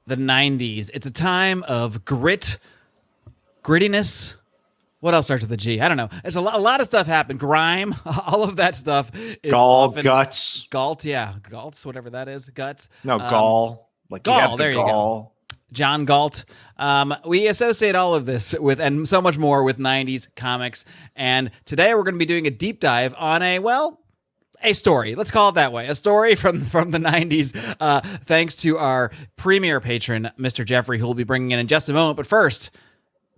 the 90s. It's a time of grittiness. What else starts with a G? I don't know. It's a lot of stuff happened. Grime, all of that stuff. Is guts. Galt, yeah. Galt's, whatever that is. Guts. No, gall. Like gall, there you go. John Galt. We associate all of this with, and so much more, with 90s comics. And today we're going to be doing a deep dive on a story. Let's call it that way. A story from the 90s, thanks to our premier patron, Mr. Jeffrey, who will be bringing in just a moment. But first,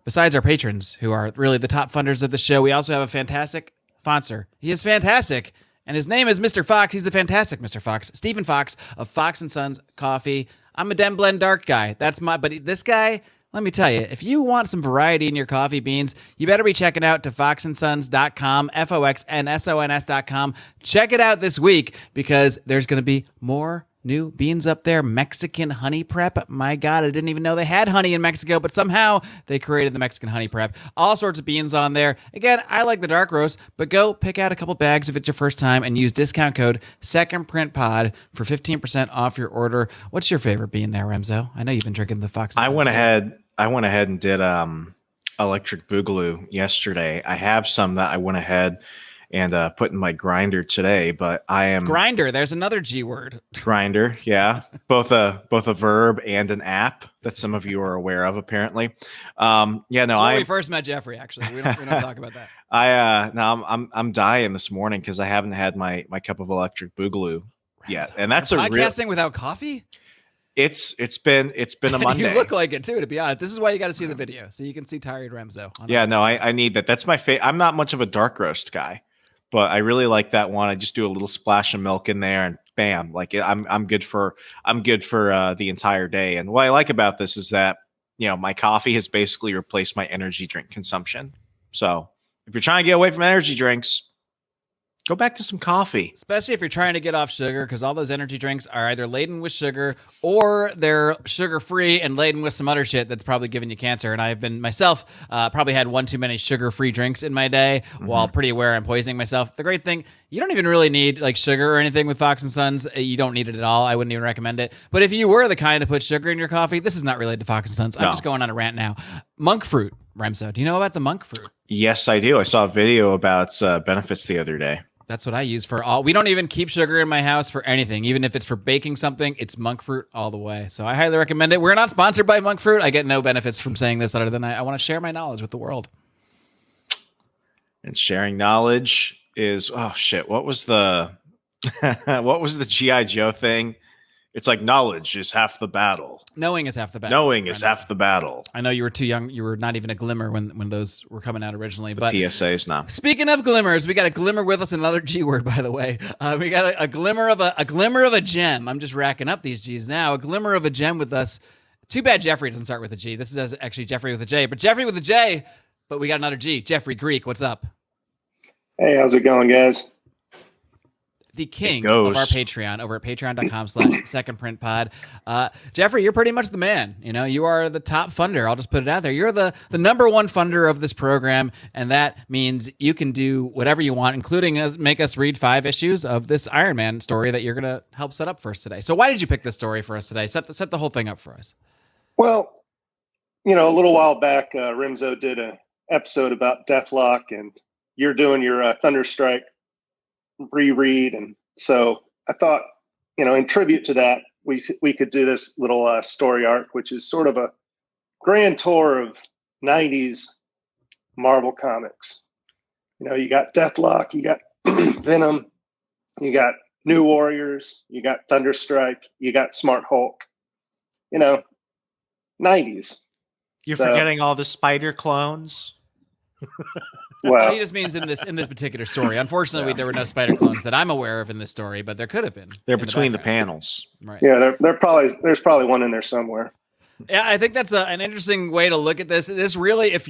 besides our patrons, who are really the top funders of the show, we also have a fantastic sponsor. He is fantastic, and his name is Mr. Fox. He's the fantastic Mr. Fox, Stephen Fox of Fox & Sons Coffee. I'm a Den Blend Dark guy. But this guy, let me tell you, if you want some variety in your coffee beans, you better be checking out to foxandsons.com, FOXNSONS.com. Check it out this week because there's going to be more new beans up there. Mexican honey prep. My God, I didn't even know they had honey in Mexico, but somehow they created the Mexican honey prep. All sorts of beans on there. Again, I like the dark roast, but go pick out a couple bags if it's your first time and use discount code SecondPrintPod for 15% off your order. What's your favorite bean there, Remso? I know you've been drinking the Fox. I went ahead and did electric boogaloo yesterday. I have some that I went ahead and put in my grinder today, but I am grinder. There's another G word. Grinder, yeah, both a verb and an app that some of you are aware of, apparently. We first met Jeffrey. Actually, we don't talk about that. I'm dying this morning because I haven't had my cup of electric boogaloo yet, and that's podcasting without coffee. It's been a Monday. You look like it too, to be honest. This is why you got to see the video so you can see tired Remso. Yeah, no, I need that. That's my favorite. I'm not much of a dark roast guy, but I really like that one. I just do a little splash of milk in there, and bam, like I'm good for the entire day. And what I like about this is that my coffee has basically replaced my energy drink consumption. So if you're trying to get away from energy drinks, go back to some coffee. Especially if you're trying to get off sugar, because all those energy drinks are either laden with sugar or they're sugar-free and laden with some other shit that's probably giving you cancer. And I've been myself probably had one too many sugar-free drinks in my day, while pretty aware I'm poisoning myself. The great thing, you don't even really need like sugar or anything with Fox & Sons. You don't need it at all. I wouldn't even recommend it. But if you were the kind to put sugar in your coffee, this is not related to Fox & Sons. I'm just going on a rant now. Monk fruit, Remso. Do you know about the monk fruit? Yes, I do. I saw a video about benefits the other day. That's what I use for all. We don't even keep sugar in my house for anything. Even if it's for baking something, it's monk fruit all the way. So I highly recommend it. We're not sponsored by monk fruit. I get no benefits from saying this other than I want to share my knowledge with the world. And sharing knowledge is, oh shit, what was the G.I. Joe thing? It's like knowledge is half the battle. Knowing is half the battle. Knowing is half the battle. I know you were too young. You were not even a glimmer when those were coming out originally. But PSAs now. Speaking of glimmers, we got a glimmer with us. Another G word, by the way. We got a glimmer of a gem. I'm just racking up these G's now. A glimmer of a gem with us. Too bad Jeffrey doesn't start with a G. This is actually Jeffrey with a J, but Jeffrey with a J. But we got another G. Jeffrey Greek. What's up? Hey, how's it going, guys? The king of our Patreon over at patreon.com/secondprintpod. Jeffrey, you're pretty much the man. You are the top funder. I'll just put it out there. You're the number one funder of this program, and that means you can do whatever you want, including make us read 5 issues of this Iron Man story that you're going to help set up for us today. So why did you pick this story for us today? Set the whole thing up for us. Well, a little while back, Remso did an episode about Deathlock, and you're doing your Thunderstrike reread, and so I thought, in tribute to that, we could do this little story arc, which is sort of a grand tour of 90s Marvel comics. You got Deathlock, you got Venom, you got New Warriors, you got Thunderstrike, you got Smart Hulk. 90s. You're forgetting all the spider clones. Well, he just means in this particular story. Unfortunately, there were no spider clones that I'm aware of in this story, but there could have been. They're between the panels, right? Yeah, there's probably one in there somewhere. Yeah, I think that's an interesting way to look at this. This really, if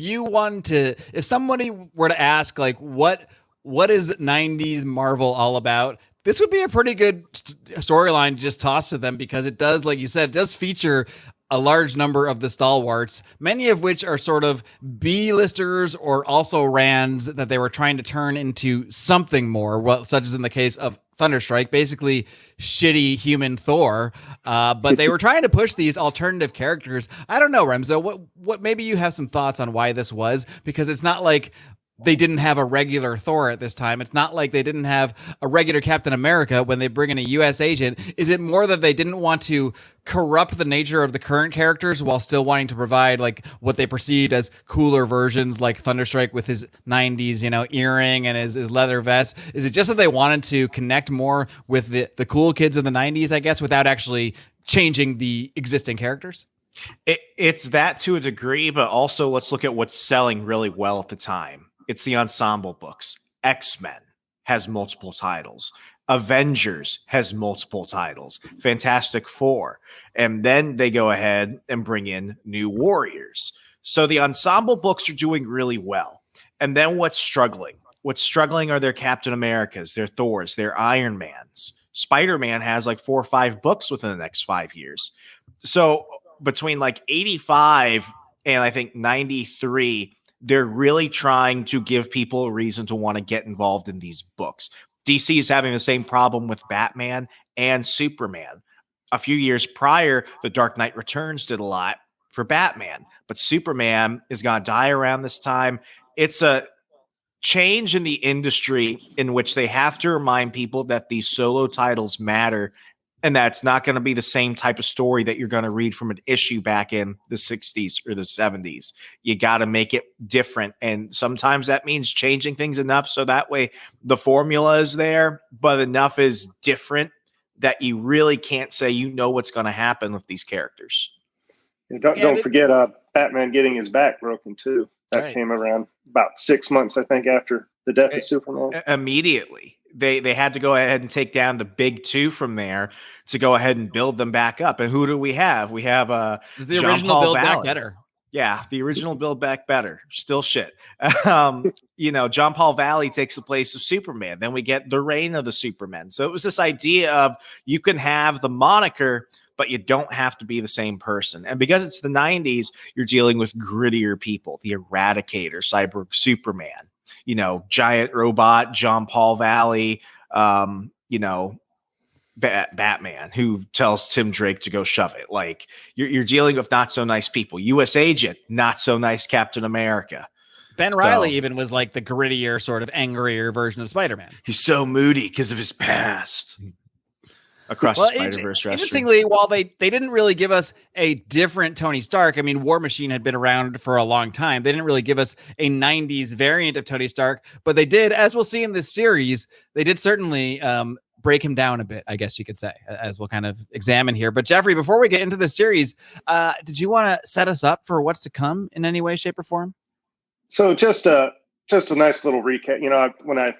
somebody were to ask, like, what is 90s Marvel all about? This would be a pretty good storyline to just toss to them, because it does, like you said, it does feature a large number of the stalwarts, many of which are sort of B-listers or also rands that they were trying to turn into something more, such as in the case of Thunderstrike, basically shitty human Thor. But they were trying to push these alternative characters. I don't know, Remso, what maybe you have some thoughts on why this was, because it's not like they didn't have a regular Thor at this time. It's not like they didn't have a regular Captain America when they bring in a U.S. agent. Is it more that they didn't want to corrupt the nature of the current characters while still wanting to provide like what they perceived as cooler versions, like Thunderstrike with his 90s, earring and his leather vest? Is it just that they wanted to connect more with the cool kids of the 90s, I guess, without actually changing the existing characters? It's that to a degree, but also let's look at what's selling really well at the time. It's the ensemble books. X-Men has multiple titles. Avengers has multiple titles. Fantastic Four. And then they go ahead and bring in New Warriors. So the ensemble books are doing really well. And then what's struggling? What's struggling are their Captain Americas, their Thors, their Iron Mans. Spider-Man has like 4 or 5 books within the next 5 years. So between like 85 and I think 93, they're really trying to give people a reason to want to get involved in these books. DC is having the same problem with Batman and Superman. A few years prior, The Dark Knight Returns did a lot for Batman, but Superman is going to die around this time. It's a change in the industry in which they have to remind people that these solo titles matter, and that's not going to be the same type of story that you're going to read from an issue back in the 60s or the 70s. You got to make it different. And sometimes that means changing things enough so that way the formula is there, but enough is different that you really can't say what's going to happen with these characters. Don't forget Batman getting his back broken too. That came around about 6 months, I think, after the death of Superman. Immediately. They had to go ahead and take down the big two from there to go ahead and build them back up. And who do we have? We have the original Build Back Better. Yeah, the original Build Back Better. Still shit. John Paul Valley takes the place of Superman. Then we get the reign of the Supermen. So it was this idea of you can have the moniker, but you don't have to be the same person. And because it's the 90s, you're dealing with grittier people, the Eradicator, Cyborg Superman. Giant robot, John Paul Valley, Batman, who tells Tim Drake to go shove it. Like you're dealing with not so nice people. U.S. Agent, not so nice Captain America. Ben Reilly even was like the grittier, sort of angrier version of Spider-Man. He's so moody because of his past. Across the Spider-Verse restaurant. Interestingly, while they didn't really give us a different Tony Stark, I mean, War Machine had been around for a long time. They didn't really give us a 90s variant of Tony Stark, but they did, as we'll see in this series, they did certainly break him down a bit, I guess you could say, as we'll kind of examine here. But Jeffrey, before we get into the series, did you want to set us up for what's to come in any way, shape, or form? So just a nice little recap. When I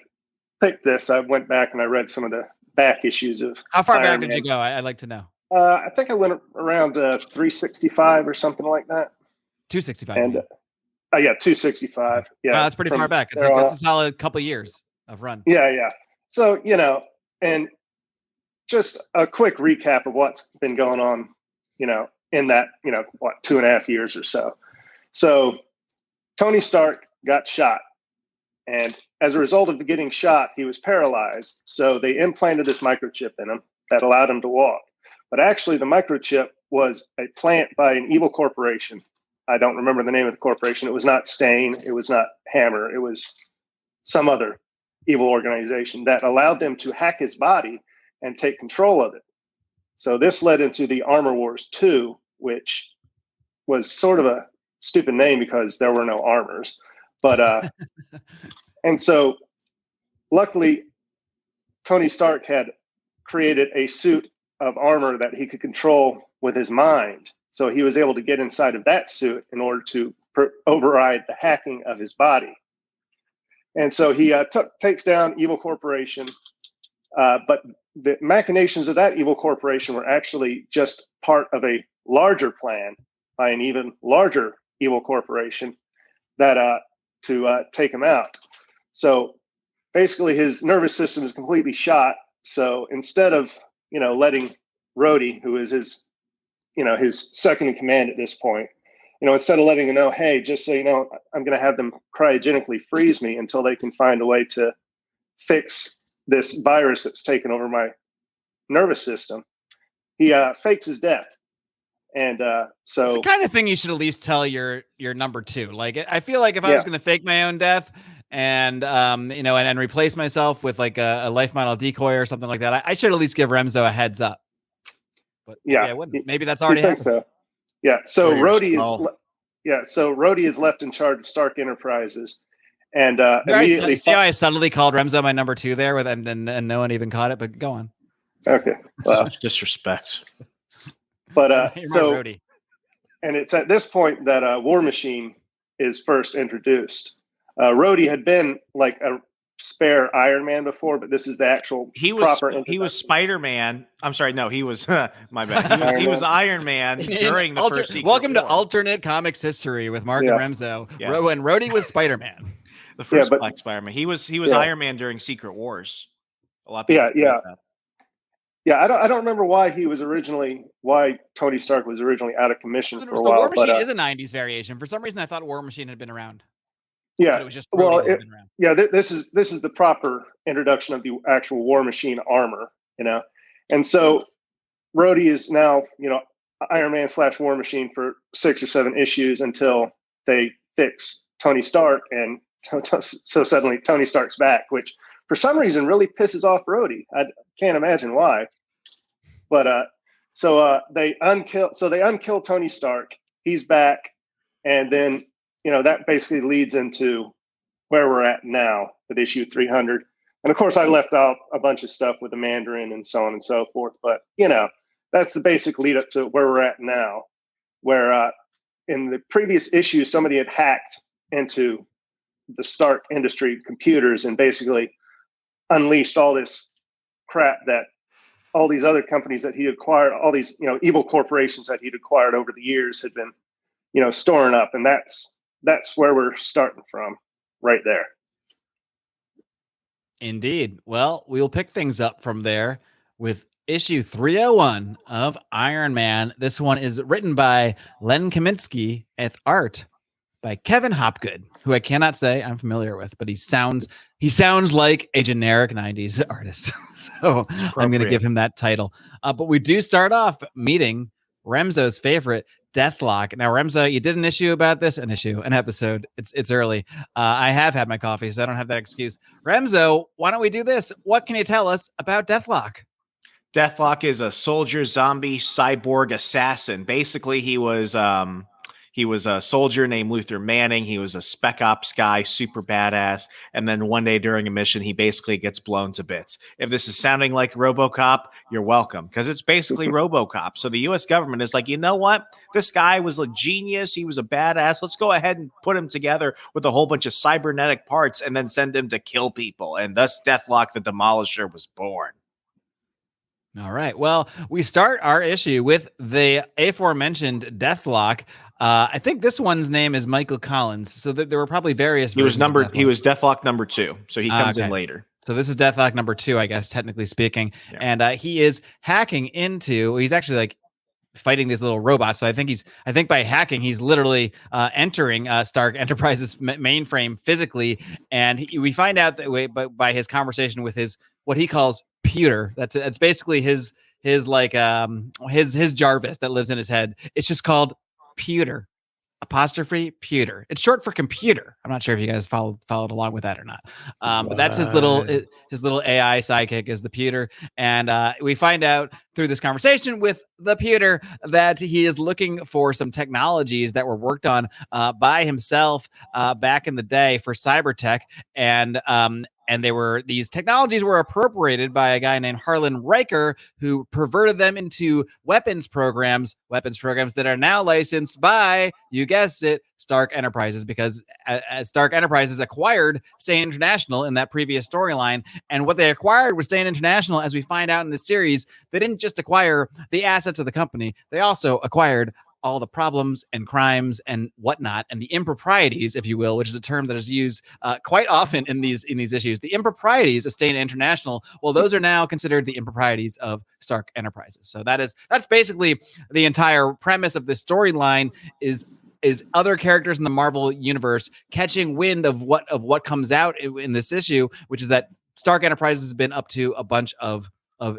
picked this, I went back and I read some of the back issues of How far Iron back Man. did you go? I'd like to know. I think I went around 365 or something like that. 265. And 265. Yeah, wow, that's pretty far back. That's a solid couple years of run. Yeah. So and just a quick recap of what's been going on, in that 2.5 years or so. So Tony Stark got shot. And as a result of getting shot, he was paralyzed. So they implanted this microchip in him that allowed him to walk. But actually, the microchip was a plant by an evil corporation. I don't remember the name of the corporation. It was not Stain. It was not Hammer. It was some other evil organization that allowed them to hack his body and take control of it. So this led into the Armor Wars 2, which was sort of a stupid name because there were no armors. But and so luckily Tony Stark had created a suit of armor that he could control with his mind. So he was able to get inside of that suit in order to override the hacking of his body. And so he takes down evil corporation. But the machinations of that evil corporation were actually just part of a larger plan by an even larger evil corporation that to take him out. So basically his nervous system is completely shot. So instead of, letting Rhodey, who is his second in command at this point, instead of letting him know, hey, just so you know, I'm going to have them cryogenically freeze me until they can find a way to fix this virus that's taken over my nervous system. He fakes his death. And so it's the kind of thing you should at least tell your number two. Like, I feel like if I was going to fake my own death and and replace myself with like a life model decoy or something like that, I should at least give Remso a heads up. But I wouldn't. Maybe that's already happened. So. Yeah. So Rhodey is left in charge of Stark Enterprises, and immediately see how I subtly called Remso my number two there, and no one even caught it. But go on. Okay. Well, such disrespect. But and it's at this point that War Machine is first introduced. Rhodey had been like a spare Iron Man before, but this is the actual proper. He was Spider-Man. I'm sorry, no, he was my bad. He was Iron Man during the first Secret Welcome War. to alternate comics history with Marc and Remso. Yeah. When Rhodey was Spider-Man. The first Black Spider-Man. He was Iron Man during Secret Wars. A lot of people I don't remember why Tony Stark was originally out of commission for a while. War Machine is a 90s variation. For some reason I thought War Machine had been around. Yeah, but it was just Rhodey this is the proper introduction of the actual War Machine armor, and so Rhodey is now Iron Man / War Machine for 6 or 7 issues until they fix Tony Stark, and so suddenly Tony Stark's back, which for some reason really pisses off Rhodey. I can't imagine why, but they unkill Tony Stark. He's back, and then. That basically leads into where we're at now with issue 300. And of course, I left out a bunch of stuff with the Mandarin and so on and so forth. But, that's the basic lead up to where we're at now, where in the previous issue, somebody had hacked into the Stark Industry computers and basically unleashed all this crap that all these other companies that he acquired, all these, evil corporations that he'd acquired over the years had been, storing up. And that's where we're starting from right there. Indeed. Well, we'll pick things up from there with issue 301 of Iron Man. This one is written by Len Kaminski with art by Kevin Hopgood, who I cannot say I'm familiar with, but he sounds like a generic 90s artist. So I'm going to give him that title. But we do start off meeting Remso's favorite, Deathlock. Now, Remso, you did an episode. It's early. I have had my coffee, so I don't have that excuse. Remso, why don't we do this? What can you tell us about Deathlock? Deathlock is a soldier, zombie, cyborg assassin. Basically, he was a soldier named Luther Manning. He was a spec ops guy, super badass. And then one day during a mission, he basically gets blown to bits. If this is sounding like RoboCop, you're welcome, because it's basically RoboCop. So the U.S. government is like, you know what? This guy was a genius. He was a badass. Let's go ahead and put him together with a whole bunch of cybernetic parts and then send him to kill people. And thus Deathlock the Demolisher was born. All right. Well, we start our issue with the aforementioned Deathlock. I think this one's name is Michael Collins. So there were probably various. He was Deathlock number 2. So he comes in later. So this is Deathlock number 2, I guess, technically speaking. Yeah. And he is hacking into. He's actually like fighting these little robots. So I think by hacking, he's literally entering Stark Enterprises mainframe physically. And we find out that by his conversation with his what he calls pewter. That's basically his Jarvis that lives in his head. It's just called pewter. Pewter. It's short for computer. I'm not sure if you guys followed along with that or not. But that's his little AI sidekick is the pewter. And we find out through this conversation with the pewter that he is looking for some technologies that were worked on by himself back in the day for cybertech. And these technologies were appropriated by a guy named Harlan Riker, who perverted them into weapons programs that are now licensed by, you guessed it, Stark Enterprises, because Stark Enterprises acquired Stain International in that previous storyline. And what they acquired with Stain International, as we find out in this series, they didn't just acquire the assets of the company, they also acquired all the problems and crimes and whatnot, and the improprieties, if you will, which is a term that is used quite often in these issues. The improprieties of Stain International, well, those are now considered the improprieties of Stark Enterprises. So that's basically the entire premise of this storyline is other characters in the Marvel universe catching wind of what comes out in this issue, which is that Stark Enterprises has been up to a bunch of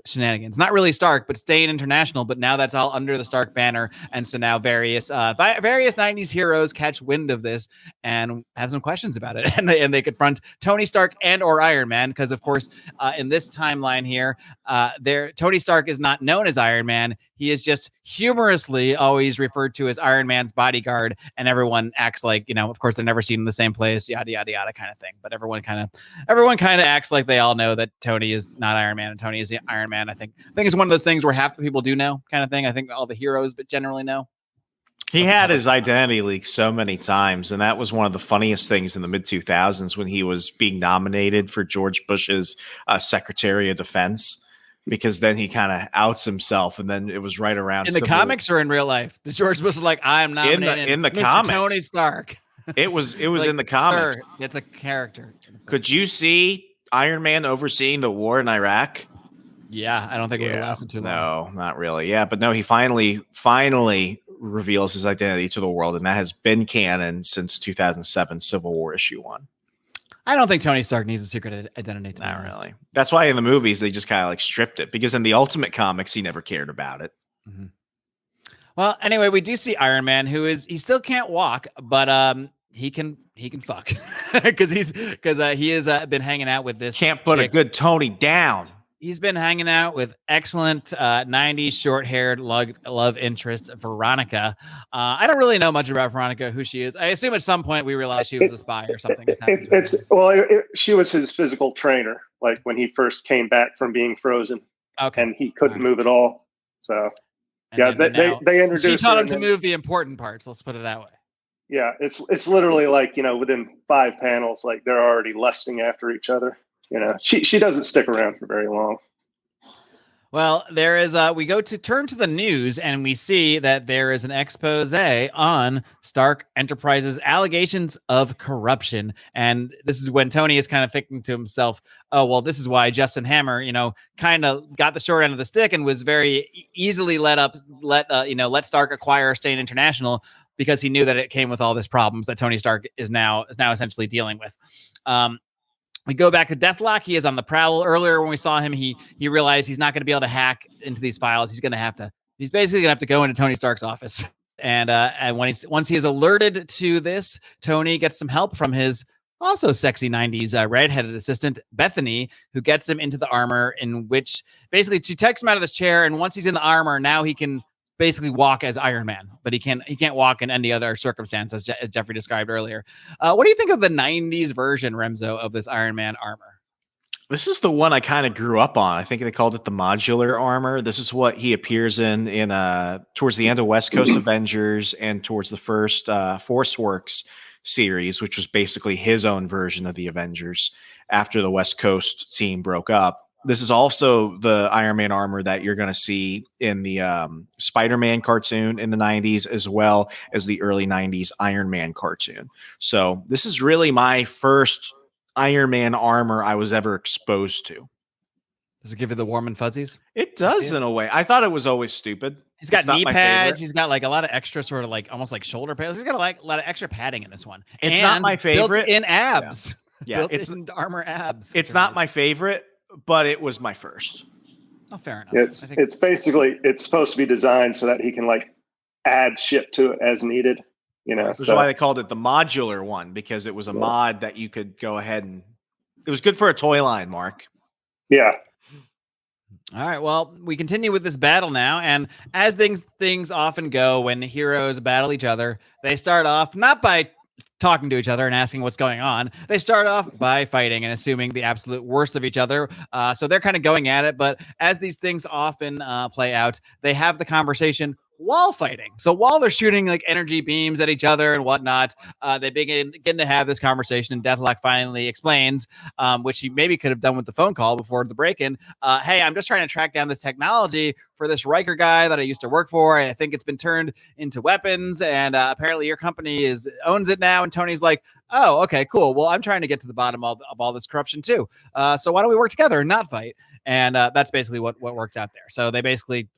shenanigans. Not really Stark, but staying international. But now that's all under the Stark banner, and so now various 90s heroes catch wind of this and have some questions about it, and they confront Tony Stark and or Iron Man, because of course in this timeline here, Tony Stark is not known as Iron Man. He is just humorously always referred to as Iron Man's bodyguard, and everyone acts like, of course they've never seen him in the same place, yada yada yada kind of thing. But everyone kind of acts like they all know that Tony is not Iron Man and Tony is the Iron Man. I think it's one of those things where half the people do know, kind of thing. I think all the heroes, but generally know. He had his identity leaked so many times, and that was one of the funniest things in the mid-2000s when he was being nominated for George Bush's Secretary of Defense. Because then he kind of outs himself, and then it was right around in the comics or in real life. The George Bush was like, "I'm nominated in the Mr. comics." Tony Stark. It was Like, in the comics. Sir, it's a character. Could you see Iron Man overseeing the war in Iraq? Yeah, I don't think it would have lasted too long. No, not really. Yeah, but no, he finally reveals his identity to the world, and that has been canon since 2007 Civil War issue 1. I don't think Tony Stark needs a secret identity. Not really. That's why in the movies they just kind of like stripped it, because in the Ultimate Comics he never cared about it. Mm-hmm. Well, anyway, we do see Iron Man, he still can't walk, but he can fuck because he has been hanging out with this. Can't put chick. a good Tony down. He's been hanging out with excellent 90s short-haired love interest Veronica. I don't really know much about Veronica, who she is. I assume at some point we realized she was a spy or something. She was his physical trainer, like when he first came back from being frozen. Okay. And he couldn't move at all. So, they introduced. She taught him to move the important parts. Let's put it that way. Yeah, it's literally like, within 5 panels, like they're already lusting after each other. She doesn't stick around for very long. Well, there is we go to turn to the news, and we see that there is an expose on Stark Enterprises allegations of corruption. And this is when Tony is kind of thinking to himself, oh, well, this is why Justin Hammer, kind of got the short end of the stick and was very easily let Stark acquire Stain International, because he knew that it came with all this problems that Tony Stark is now essentially dealing with. We go back to Deathlock. He is on the prowl. Earlier when we saw him, he realized he's not going to be able to hack into these files. He's basically going to have to go into Tony Stark's office. And once he is alerted to this, Tony gets some help from his also sexy 90s redheaded assistant, Bethany, who gets him into the armor, in which basically she takes him out of this chair. And once he's in the armor, now he can basically walk as Iron Man, but he can't walk in any other circumstance, as Jeffrey described earlier. What do you think of the 90s version, Remso, of this Iron Man armor? This is the one I kind of grew up on. I think they called it the modular armor. This is what he appears in towards the end of West Coast Avengers and towards the first Force Works series, which was basically his own version of the Avengers after the West Coast team broke up. This is also the Iron Man armor that you're going to see in the Spider-Man cartoon in the 90s, as well as the early 90s Iron Man cartoon. So this is really my first Iron Man armor I was ever exposed to. Does it give you the warm and fuzzies? It does in a way. I thought it was always stupid. He's got knee pads. He's got like a lot of extra sort of like almost like shoulder pads. He's got a lot of extra padding in this one. It's not my favorite. Built-in abs. Yeah, built-in armor abs. It's not my favorite, but it was my first. Oh, fair enough. It's basically, it's supposed to be designed so that he can like add shit to it as needed. That's why they called it the modular one, because it was a mod that you could go ahead and it was good for a toy line, Mark. Yeah. All right. Well, we continue with this battle now, and as things often go when heroes battle each other, they start off not by talking to each other and asking what's going on. They start off by fighting and assuming the absolute worst of each other. So they're kind of going at it. But as these things often play out, they have the conversation while fighting. So while they're shooting like energy beams at each other and whatnot, they begin to have this conversation, and Deathlock finally explains, which he maybe could have done with the phone call before the break-in. Hey, I'm just trying to track down this technology for this Riker guy that I used to work for. I think it's been turned into weapons, and apparently your company owns it now. And Tony's like, oh, okay, cool. Well, I'm trying to get to the bottom of all this corruption too. So why don't we work together and not fight? And that's basically what works out there. So they basically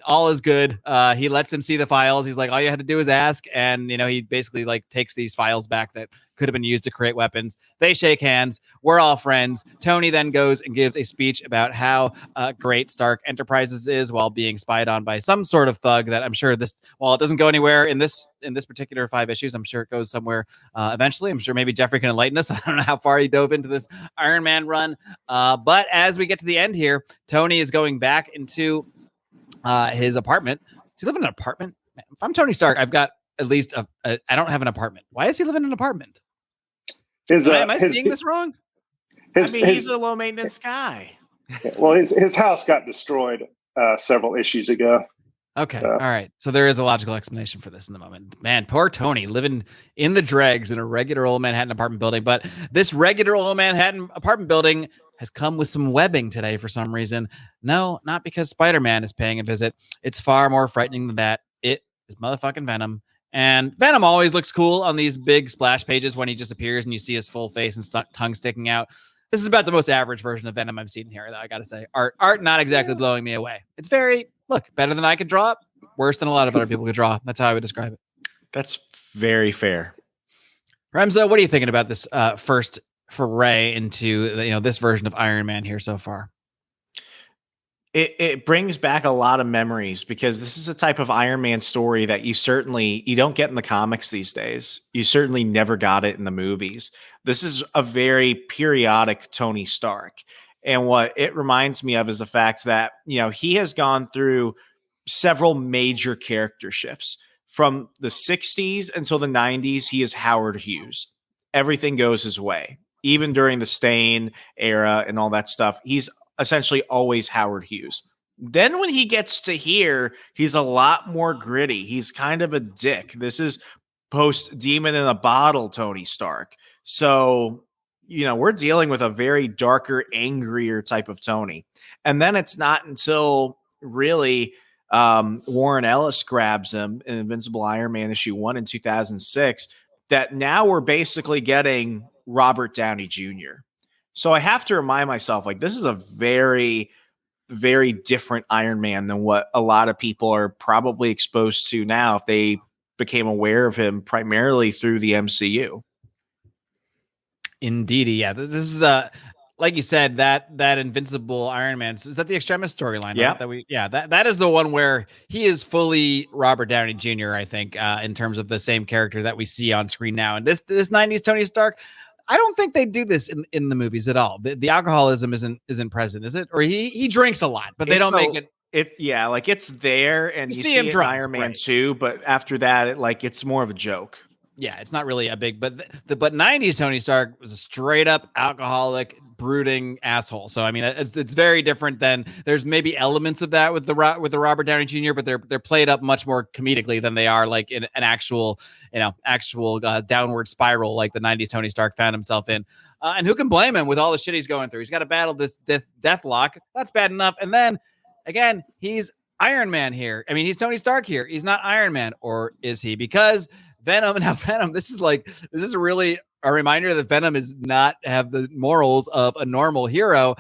all is good. He lets him see the files. He's like, all you had to do is ask. And, he basically like takes these files back that could have been used to create weapons. They shake hands. We're all friends. Tony then goes and gives a speech about how great Stark Enterprises is while being spied on by some sort of thug that I'm sure while it doesn't go anywhere in this particular 5 issues, I'm sure it goes somewhere eventually. I'm sure maybe Jeffrey can enlighten us. I don't know how far he dove into this Iron Man run. But as we get to the end here, Tony is going back into his apartment. Does he live in an apartment? If I'm Tony Stark, I've got at least I don't have an apartment. Why is he living in an apartment? Am I seeing this wrong? He's a low maintenance guy. Well, his house got destroyed several issues ago. Okay. All right. So there is a logical explanation for this in the moment. Man, poor Tony living in the dregs in a regular old Manhattan apartment building. But this regular old Manhattan apartment building has come with some webbing today for some reason. No, not because Spider-Man is paying a visit. It's far more frightening than that. It is motherfucking Venom. And Venom always looks cool on these big splash pages when he just appears and you see his full face and tongue sticking out. This is about the most average version of Venom I've seen here, I got to say. Art not exactly blowing me away. It's better than I could draw it, worse than a lot of other people could draw. That's how I would describe it. That's very fair. Remso, what are you thinking about this first foray into this version of Iron Man here so far? It brings back a lot of memories because this is a type of Iron Man story that you don't get in the comics these days. You certainly never got it in the movies. This is a very periodic Tony Stark. And what it reminds me of is the fact that, he has gone through several major character shifts. From the 60s until the 90s, he is Howard Hughes. Everything goes his way. Even during the Stain era and all that stuff, he's essentially always Howard Hughes. Then when he gets to here, he's a lot more gritty. He's kind of a dick. This is post Demon in a Bottle Tony Stark. So, we're dealing with a very darker, angrier type of Tony. And then it's not until really Warren Ellis grabs him in Invincible Iron Man issue 1 in 2006 that now we're basically getting Robert Downey Jr. So I have to remind myself, this is a very, very different Iron Man than what a lot of people are probably exposed to now if they became aware of him primarily through the MCU. Indeed. Yeah. This is like you said, that Invincible Iron Man, is that the Extremis storyline? Yeah. Right? That is the one where he is fully Robert Downey Jr., I think, in terms of the same character that we see on screen now. And this 90s Tony Stark, I don't think they do this in the movies at all. The alcoholism isn't present, is it? Or he drinks a lot, but they don't make it. It's there, and you see him drunk, Iron Man 2, but after that, it's more of a joke. Yeah, it's not really a big, but 90s Tony Stark was a straight up alcoholic, brooding asshole. So I mean, it's very different than there's maybe elements of that with the Robert Downey Jr., but they're played up much more comedically than they are like in an actual downward spiral like the 90s Tony Stark found himself in. And who can blame him with all the shit he's going through? He's got to battle this deathlock. That's bad enough. And then again, he's Iron Man here. I mean, he's Tony Stark here. He's not Iron Man, or is he? Because Venom, this is really a reminder that Venom is not have the morals of a normal hero.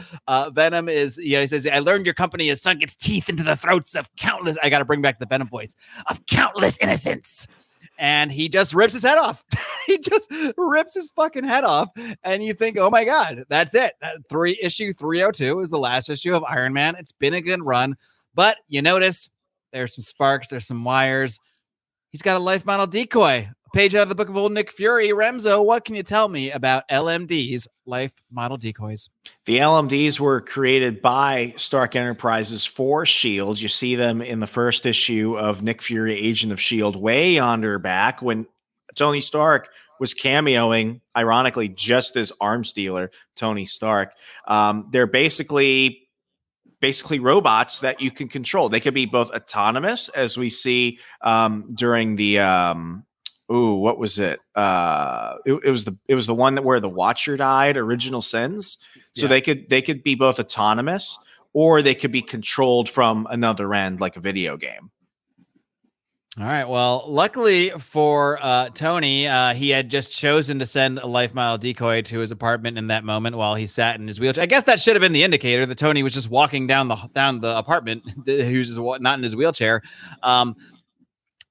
Venom is, he says, I learned your company has sunk its teeth into the throats of countless, I got to bring back the Venom voice, of countless innocents. And he just rips his head off. He just rips his fucking head off. And you think, oh my God, that's it. Issue 302 is the last issue of Iron Man. It's been a good run, but you notice there's some sparks, there's some wires. He's got a life model decoy. A page out of the book of old Nick Fury. Remso, what can you tell me about LMD's life model decoys? The LMDs were created by Stark Enterprises for S.H.I.E.L.D. You see them in the first issue of Nick Fury, Agent of S.H.I.E.L.D. way yonder back when Tony Stark was cameoing, ironically, just as arms dealer Tony Stark. They're basically robots that you can control. They could be both autonomous, as we see during the what was it? It was the one where the Watcher died, Original Sins. So they could be both autonomous, or they could be controlled from another end, like a video game. All right. Well, luckily for Tony, he had just chosen to send a life mile decoy to his apartment in that moment while he sat in his wheelchair. I guess that should have been the indicator that Tony was just walking down the apartment. He was just not in his wheelchair.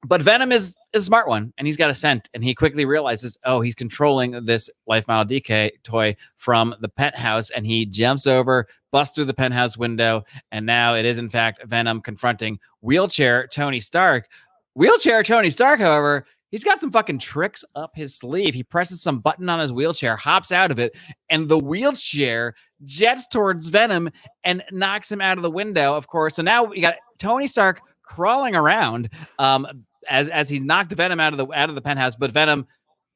But Venom is a smart one, and he's got a scent, and he quickly realizes, oh, he's controlling this life mile decoy from the penthouse, and he jumps over, busts through the penthouse window, and now it is in fact Venom confronting wheelchair Tony Stark. Wheelchair Tony Stark, however, he's got some fucking tricks up his sleeve. He presses some button on his wheelchair, hops out of it, and the wheelchair jets towards Venom and knocks him out of the window, of course. So now we got Tony Stark crawling around as he's knocked Venom out of the penthouse, but Venom,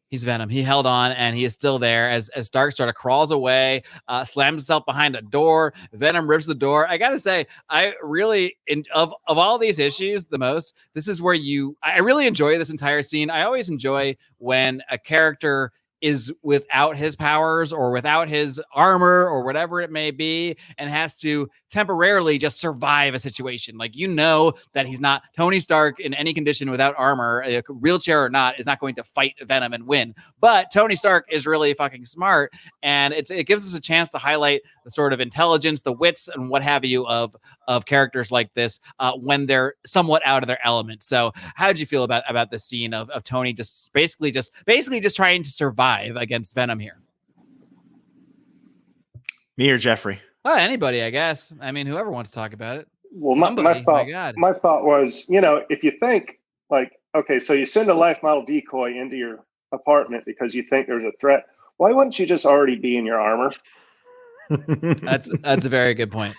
he's Venom. He held on, and he is still there as Stark sort of crawls away, slams himself behind a door. Venom rips the door. I gotta say, I really, of all these issues, the most, this is where I really enjoy this entire scene. I always enjoy when a character is without his powers or without his armor or whatever it may be, and has to temporarily just survive a situation. Like, that he's not Tony Stark in any condition without armor, a wheelchair or not, is not going to fight Venom and win. But Tony Stark is really fucking smart, and it gives us a chance to highlight the sort of intelligence, the wits, and what have you of characters like this when they're somewhat out of their element. So, how did you feel about the scene of Tony just basically trying to survive against Venom here? Me or Jeffrey? Well, anybody, I guess. I mean, whoever wants to talk about it. Well, my thought was, if you think like, okay, so you send a life model decoy into your apartment because you think there's a threat. Why wouldn't you just already be in your armor? That's a very good point.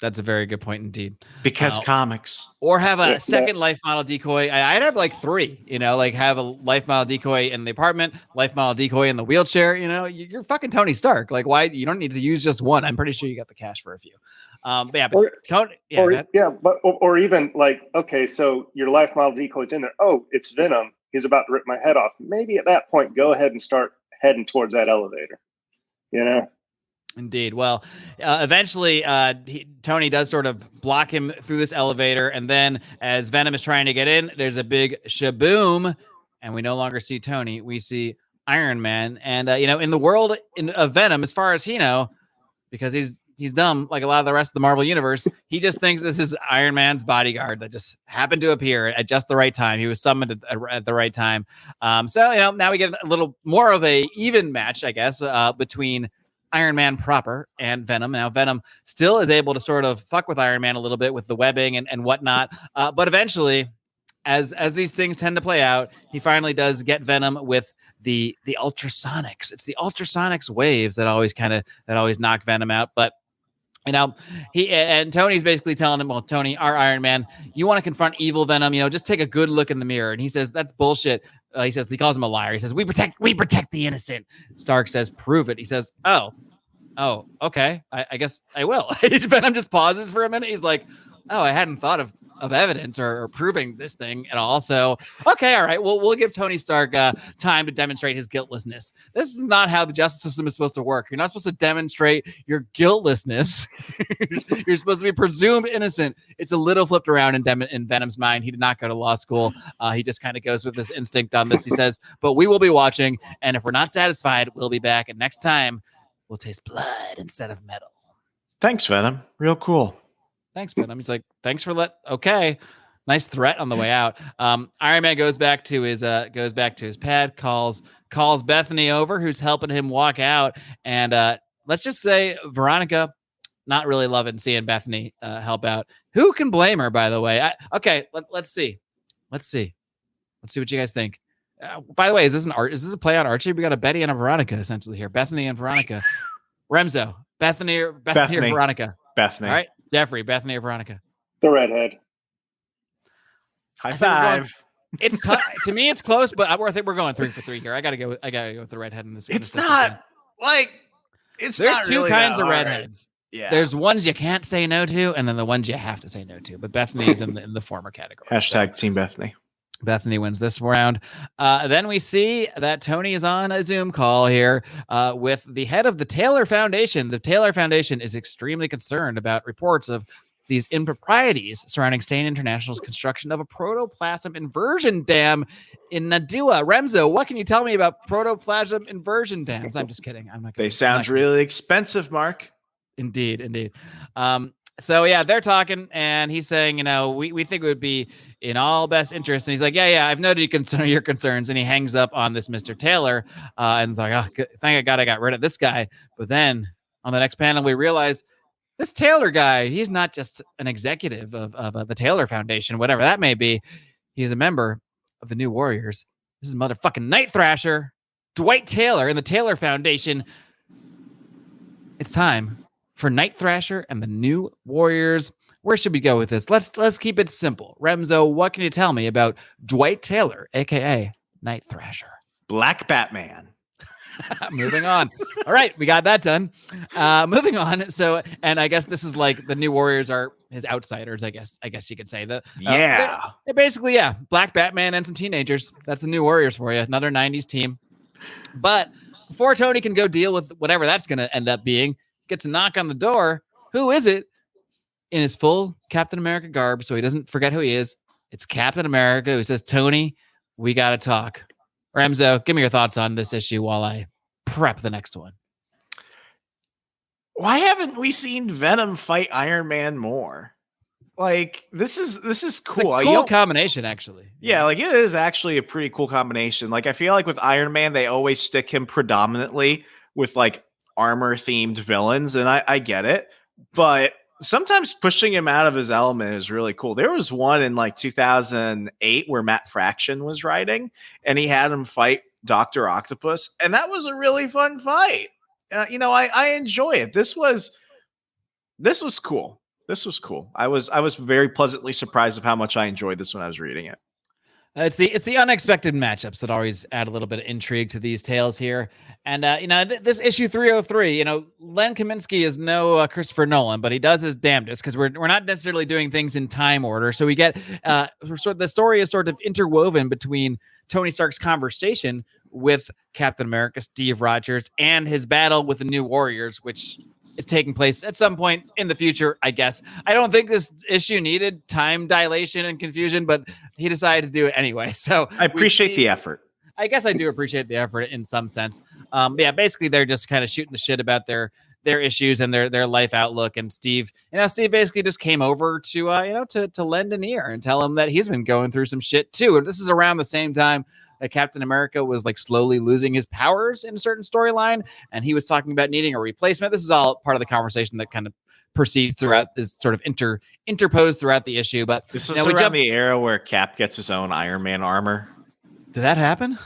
That's a very good point indeed. Because comics. Or have a second life model decoy. I'd have like 3, like have a life model decoy in the apartment, life model decoy in the wheelchair. You're fucking Tony Stark. Like, why? You don't need to use just one. I'm pretty sure you got the cash for a few. Or even like, okay, so your life model decoy's in there. Oh, it's Venom. He's about to rip my head off. Maybe at that point, go ahead and start heading towards that elevator. Indeed. Well, eventually, Tony does sort of block him through this elevator, and then as Venom is trying to get in, there's a big shaboom, and we no longer see Tony. We see Iron Man, and in the world of Venom, as far as because he's dumb like a lot of the rest of the Marvel universe, he just thinks this is Iron Man's bodyguard that just happened to appear at just the right time. He was summoned at the right time. So now we get a little more of a even match, I guess, between Iron Man proper and Venom. Now Venom still is able to sort of fuck with Iron Man a little bit with the webbing and whatnot. But eventually, as these things tend to play out, he finally does get Venom with the ultrasonics. It's the ultrasonics waves that always knock Venom out. But he and Tony's basically telling him, well, Tony, our Iron Man, you want to confront evil Venom, just take a good look in the mirror. And he says, that's bullshit. He calls him a liar. He says, we protect the innocent. Stark says, prove it. He says, oh, okay. I guess I will. Venom just pauses for a minute. He's like, oh, I hadn't thought of evidence or proving this thing at all. So, okay, all right. We'll give Tony Stark time to demonstrate his guiltlessness. This is not how the justice system is supposed to work. You're not supposed to demonstrate your guiltlessness. You're supposed to be presumed innocent. It's a little flipped around in Venom's mind. He did not go to law school. He just kind of goes with this instinct on this. He says, but we will be watching, and if we're not satisfied, we'll be back. And next time, we'll taste blood instead of metal. Thanks, Venom. Real cool. Thanks, Venom. He's like, thanks for okay. Nice threat on the way out. Iron Man goes back to his pad, calls Bethany over, who's helping him walk out. And let's just say Veronica, not really loving seeing Bethany help out. Who can blame her, by the way? Let's see. Let's see what you guys think. By the way, is this a play on Archie? We got a Betty and a Veronica essentially here. Bethany and Veronica. Remso, Bethany or Veronica? Bethany. All right. Jeffrey, Bethany or Veronica? The redhead. High five. It's to me, it's close, but I think we're going 3 for 3 here. I gotta go with the redhead in this. It's not like it's. There's not two kinds of redheads. Yeah. There's ones you can't say no to, and then the ones you have to say no to. But Bethany's in the former category. Hashtag Team Bethany. Bethany wins this round. Then we see that Tony is on a Zoom call here with the head of the Taylor Foundation. The Taylor Foundation is extremely concerned about reports of these improprieties surrounding Stain International's construction of a protoplasm inversion dam in Nadua. Remso, what can you tell me about protoplasm inversion dams? I'm just kidding. I'm not. They sound really expensive, Mark. Indeed. So yeah, they're talking, and he's saying, we think it would be in all best interest. And he's like, yeah, I've noted your concerns. And he hangs up on this Mr. Taylor, and it's like, oh, thank God I got rid of this guy. But then on the next panel, we realize this Taylor guy, he's not just an executive of the Taylor Foundation, whatever that may be. He's a member of the New Warriors. This is motherfucking Night Thrasher, Dwight Taylor, and the Taylor Foundation. It's time for Night Thrasher and the New Warriors. Where should we go with this? Let's keep it simple. Remso, what can you tell me about Dwight Taylor, aka Night Thrasher? Black Batman. Moving on. All right, we got that done. Moving on. So, and I guess this is like the New Warriors are his outsiders. I guess you could say that. They're basically Black Batman and some teenagers. That's the New Warriors for you. Another 90s team. But before Tony can go deal with whatever that's going to end up being, gets a knock on the door. Who is it? In his full Captain America garb, so he doesn't forget who he is. It's Captain America who says, Tony, we got to talk. Remso, give me your thoughts on this issue while I prep the next one. Why haven't we seen Venom fight Iron Man more? Like, this is cool. It's a cool combination, actually. Yeah, like it is actually a pretty cool combination. Like, I feel like with Iron Man, they always stick him predominantly with like armor themed villains, and I get it, but sometimes pushing him out of his element is really cool. There was one in like 2008 where Matt Fraction was writing, and he had him fight Dr. Octopus, and that was a really fun fight. I enjoy it. This was cool. This was cool. I was very pleasantly surprised of how much I enjoyed this when I was reading it. It's the unexpected matchups that always add a little bit of intrigue to these tales here. And, this issue 303, Len Kaminski is no Christopher Nolan, but he does his damnedest because we're not necessarily doing things in time order. So we get the story is sort of interwoven between Tony Stark's conversation with Captain America, Steve Rogers, and his battle with the New Warriors, which is taking place at some point in the future, I guess. I don't think this issue needed time dilation and confusion, but he decided to do it anyway. So I appreciate the effort. I guess I do appreciate the effort in some sense. Basically they're just kind of shooting the shit about their issues and their life outlook. And Steve basically just came over to lend an ear and tell him that he's been going through some shit too. And this is around the same time that Captain America was like slowly losing his powers in a certain storyline, and he was talking about needing a replacement. This is all part of the conversation that kind of proceeds throughout this sort of interposed throughout the issue. But this is around the era where Cap gets his own Iron Man armor. Did that happen?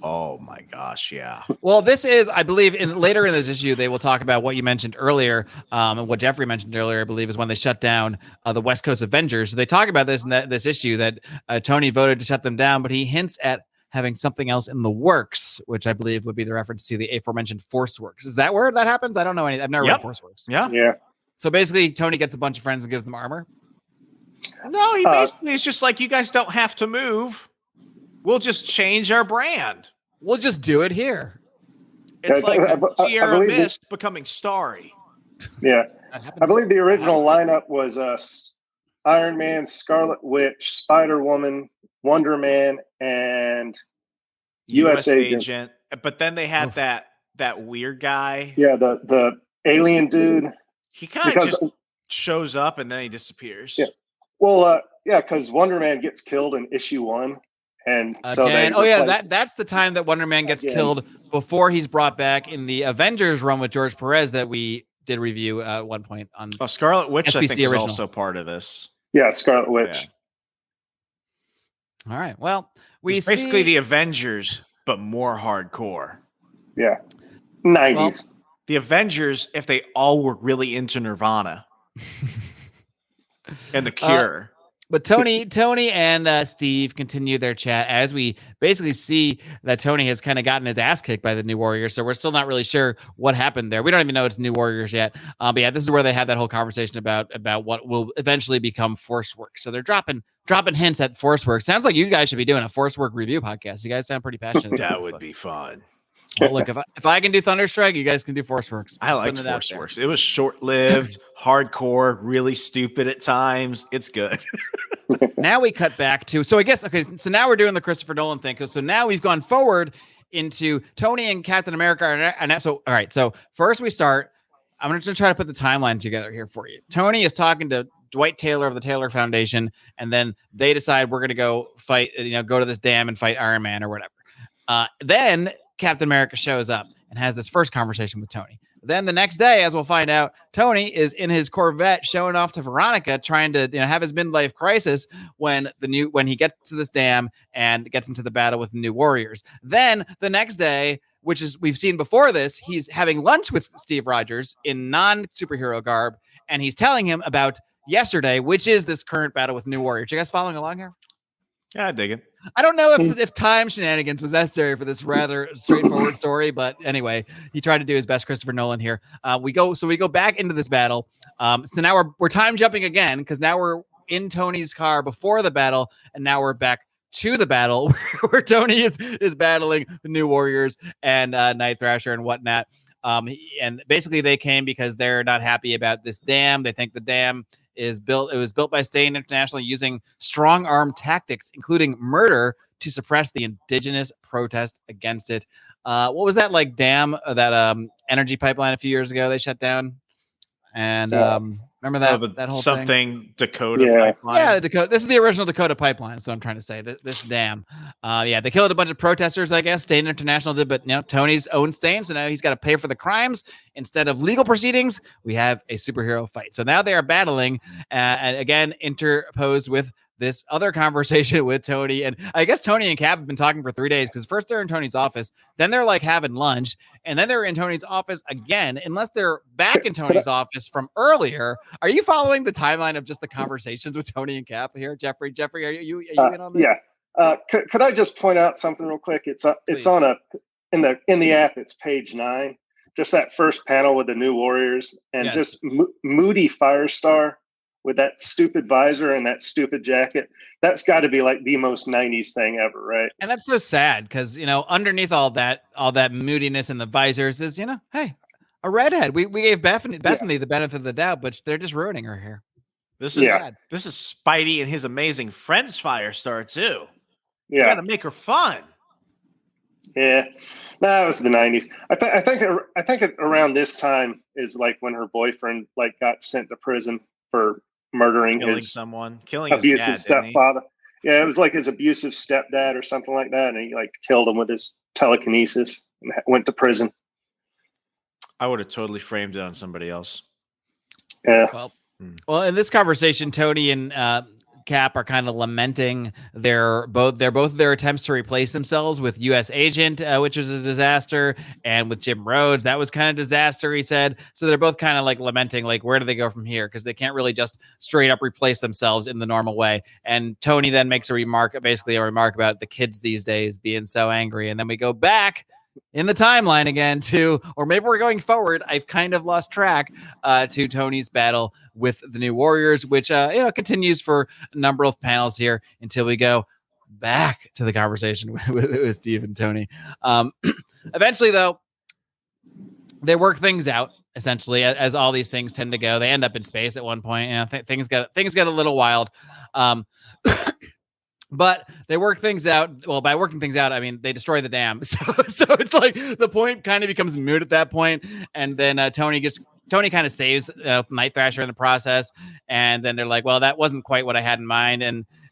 Oh my gosh, yeah. Well, this is, I believe, later in this issue, they will talk about what you mentioned earlier, and what Jeffrey mentioned earlier, I believe, is when they shut down the West Coast Avengers. So they talk about this in this issue that Tony voted to shut them down, but he hints at having something else in the works, which I believe would be the reference to the aforementioned Force Works. Is that where that happens? I don't know anything. I've never read Force Works. Yeah. So basically, Tony gets a bunch of friends and gives them armor. No, he basically is just like, you guys don't have to move. We'll just change our brand. We'll just do it here. It's like Sierra Mist becoming Starry. Yeah. I believe the original lineup was Iron Man, Scarlet Witch, Spider-Woman, Wonder Man, and U.S. Agent. But then they had that weird guy. Yeah, the alien dude. He kind of just shows up and then he disappears. Yeah. Well, because Wonder Man gets killed in issue 1. And so that's the time that Wonder Man gets killed before he's brought back in the Avengers run with George Perez that we did review at one point on Scarlet Witch. SPC I think original. is also part of this. Yeah, Scarlet Witch. Yeah. All right. Well, it's basically the Avengers, but more hardcore. Yeah. 90s. Well, the Avengers, if they all were really into Nirvana and The Cure. But Tony and Steve continue their chat as we basically see that Tony has kind of gotten his ass kicked by the New Warriors. So we're still not really sure what happened there. We don't even know it's New Warriors yet. But yeah, this is where they had that whole conversation about what will eventually become Force Work. So they're dropping hints at Force Work. Sounds like you guys should be doing a Force Work review podcast. You guys sound pretty passionate. That would be fun. Well, look, if I can do Thunderstrike, you guys can do Forceworks. I liked Forceworks. It was short-lived, hardcore, really stupid at times. It's good. Now we cut back to, so I guess, okay, so now we're doing the Christopher Nolan thing. So now we've gone forward into Tony and Captain America. And so, all right, so first we start, I'm going to try to put the timeline together here for you. Tony is talking to Dwight Taylor of the Taylor Foundation, and then they decide we're going to go fight, go to this dam and fight Iron Man or whatever. Then Captain America shows up and has this first conversation with Tony. Then the next day, as we'll find out, Tony is in his Corvette showing off to Veronica, trying to have his midlife crisis when he gets to this dam and gets into the battle with the New Warriors. Then the next day, which is we've seen before this, he's having lunch with Steve Rogers in non-superhero garb, and he's telling him about yesterday, which is this current battle with New Warriors. You guys following along here? Yeah, I dig it. I don't know if time shenanigans was necessary for this rather straightforward story, but anyway, he tried to do his best, Christopher Nolan here. We go back into this battle. So now we're time jumping again because now we're in Tony's car before the battle, and now we're back to the battle where Tony is battling the New Warriors and Night Thrasher and whatnot. And basically they came because they're not happy about this dam. They think the dam it was built by Stain International using strong arm tactics, including murder, to suppress the indigenous protest against it. What was that like dam, that energy pipeline a few years ago they shut down? And remember that whole something thing? Dakota pipeline? Yeah, the Dakota. This is the original Dakota pipeline. So I'm trying to say this dam. They killed a bunch of protesters, I guess. Stain International did, but Tony's own Stain, so now he's got to pay for the crimes. Instead of legal proceedings, we have a superhero fight. So now they are battling, and again interposed with this other conversation with Tony. And I guess Tony and Cap have been talking for 3 days because first they're in Tony's office, then they're like having lunch, and then they're in Tony's office again, unless they're back in Tony's office from earlier. Are you following the timeline of just the conversations with Tony and Cap here, Jeffrey? Jeffrey, are you in on this? Yeah. Could I just point out something real quick? It's on in the app. It's page 9. Just that first panel with the New Warriors and just Moody Firestar with that stupid visor and that stupid jacket. That's got to be like the most 90s thing ever, right? And that's so sad because, underneath all that moodiness and the visors is, hey, a redhead. We gave Bethany the benefit of the doubt, but they're just ruining her hair. This is sad. This is Spidey and his amazing friends Firestar too. Yeah. You got to make her fun. Yeah, no, it was the 90s. I think around this time is like when her boyfriend got sent to prison for killing abusive his dad, stepfather. Yeah, it was like his abusive stepdad or something like that, and he killed him with his telekinesis and went to prison. I would have totally framed it on somebody else. Yeah. Well, in this conversation, Tony and Cap are kind of lamenting both their attempts to replace themselves with U.S. Agent, which was a disaster, and with Jim Rhodes, that was kind of disaster, he said. So they're both kind of lamenting, where do they go from here? Because they can't really just straight up replace themselves in the normal way. And Tony then makes a remark about the kids these days being so angry. And then we go back in the timeline again or maybe we're going forward. I've kind of lost track to Tony's battle with the New Warriors, which continues for a number of panels here until we go back to the conversation with Steve and Tony. Eventually, though, they work things out. Essentially, as all these things tend to go, they end up in space at one point. Things get a little wild. But they work things out. Well, by working things out, I mean they destroy the dam. So it's like the point kind of becomes moot at that point. And then Tony kind of saves Night Thrasher in the process. And then they're like, well, that wasn't quite what I had in mind.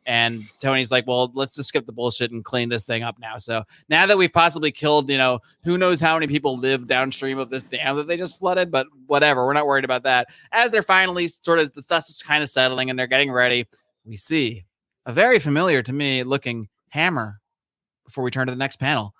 And Tony's like, well, let's just skip the bullshit and clean this thing up now. So now that we've possibly killed, who knows how many people live downstream of this dam that they just flooded, but whatever, we're not worried about that. As they're finally the dust is kind of settling and they're getting ready, we see a very familiar to me looking hammer before we turn to the next panel.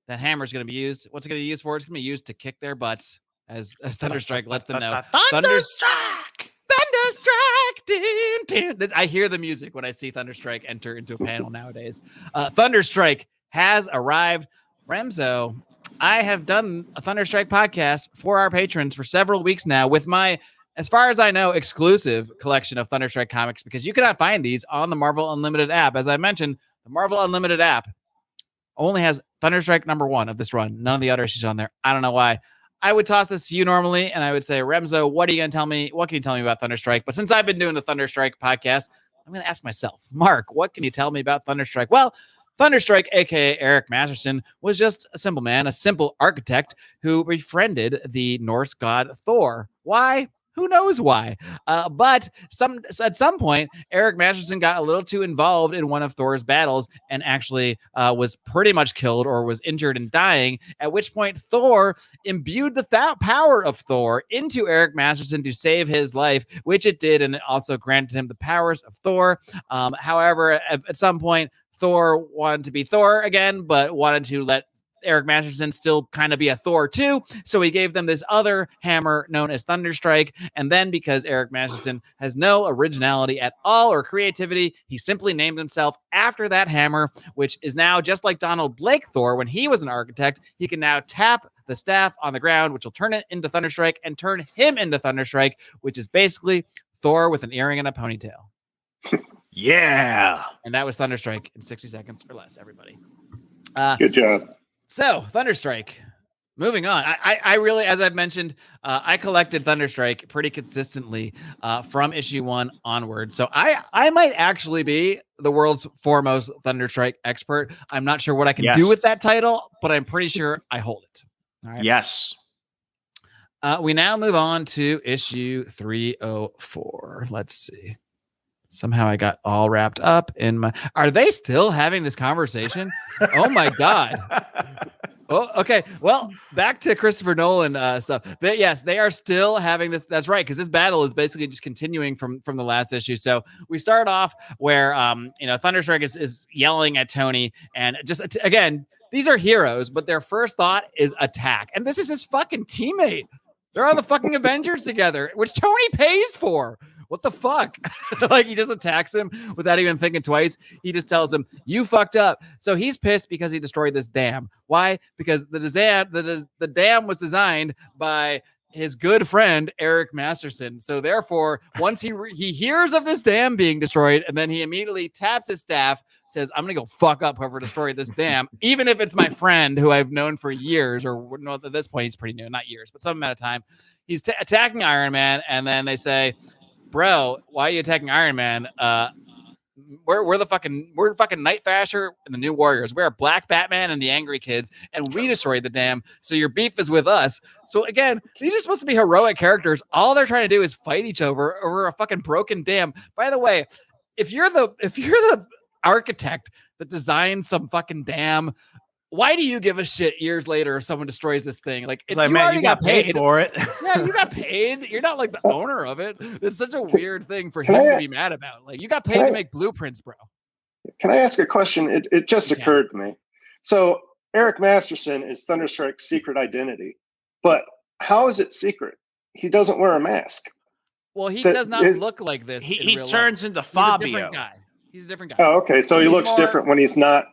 That hammer is going to be used. What's it going to be used for? It's going to be used to kick their butts, as Thunderstrike lets them know. Thunderstrike! Thunderstrike! I hear the music when I see Thunderstrike enter into a panel nowadays. Thunderstrike has arrived. Remso, I have done a Thunderstrike podcast for our patrons for several weeks now with my, as far as I know, exclusive collection of Thunderstrike comics, because you cannot find these on the Marvel Unlimited app. As I mentioned, the Marvel Unlimited app only has Thunderstrike #1 of this run. None of the other issues on there. I don't know why. I would toss this to you normally, and I would say, Remso, what are you going to tell me? What can you tell me about Thunderstrike? But since I've been doing the Thunderstrike podcast, I'm going to ask myself, Mark, what can you tell me about Thunderstrike? Well, Thunderstrike, aka Eric Masterson, was just a simple man, a simple architect who befriended the Norse god Thor. Why? Who knows why? But at some point, Eric Masterson got a little too involved in one of Thor's battles and actually was pretty much killed or was injured and dying, at which point Thor imbued the power of Thor into Eric Masterson to save his life, which it did, and it also granted him the powers of Thor. However, at some point, Thor wanted to be Thor again, but wanted to let Eric Masterson still kind of be a Thor too. So he gave them this other hammer known as Thunderstrike. And then because Eric Masterson has no originality at all or creativity, he simply named himself after that hammer, which is now just like Donald Blake Thor. When he was an architect, he can now tap the staff on the ground, which will turn it into Thunderstrike and turn him into Thunderstrike, which is basically Thor with an earring and a ponytail. Yeah. And that was Thunderstrike in 60 seconds or less, everybody. Good job. So, Thunderstrike. Moving on. I really, as I've mentioned, I collected Thunderstrike pretty consistently from issue 1 onward. So I might actually be the world's foremost Thunderstrike expert. I'm not sure what I can do with that title, but I'm pretty sure I hold it. All right. Yes. We now move on to issue 304. Let's see. Somehow I got all wrapped up in my... Are they still having this conversation? Oh, my God. Oh, okay. Well, back to Christopher Nolan stuff. Yes, they are still having this. That's right, because this battle is basically just continuing from the last issue. So we start off where, Thunderstrike is yelling at Tony. And just, again, these are heroes, but their first thought is attack. And this is his fucking teammate. They're on the fucking Avengers together, which Tony pays for. What the fuck? Like, he just attacks him without even thinking twice. He just tells him, you fucked up. So he's pissed because he destroyed this dam. Why? Because the dam was designed by his good friend, Eric Masterson. So therefore, once he hears of this dam being destroyed, and then he immediately taps his staff, says, I'm going to go fuck up whoever destroyed this dam, even if it's my friend who I've known for years, or no, at this point, he's pretty new, not years, but some amount of time. He's attacking Iron Man, and then they say, bro, why are you attacking Iron Man? We're fucking Night Thrasher and the New Warriors. We're Black Batman and the Angry Kids, and we destroyed the dam. So your beef is with us. So again, these are supposed to be heroic characters. All they're trying to do is fight each other over a fucking broken dam. By the way, if you're the architect that designed some fucking dam, why do you give a shit years later if someone destroys this thing? Like, you got paid for it. Yeah, you got paid. You're not like the owner of it. It's such a weird thing for him to be mad about. Like, you got paid to make blueprints, bro. Can I ask a question? It just occurred to me. So Eric Masterson is Thunderstrike's secret identity, but how is it secret? He doesn't wear a mask. Well, he does not look like this. He turns into Fabio. He's a different guy. Oh, okay. So he looks different when he's not.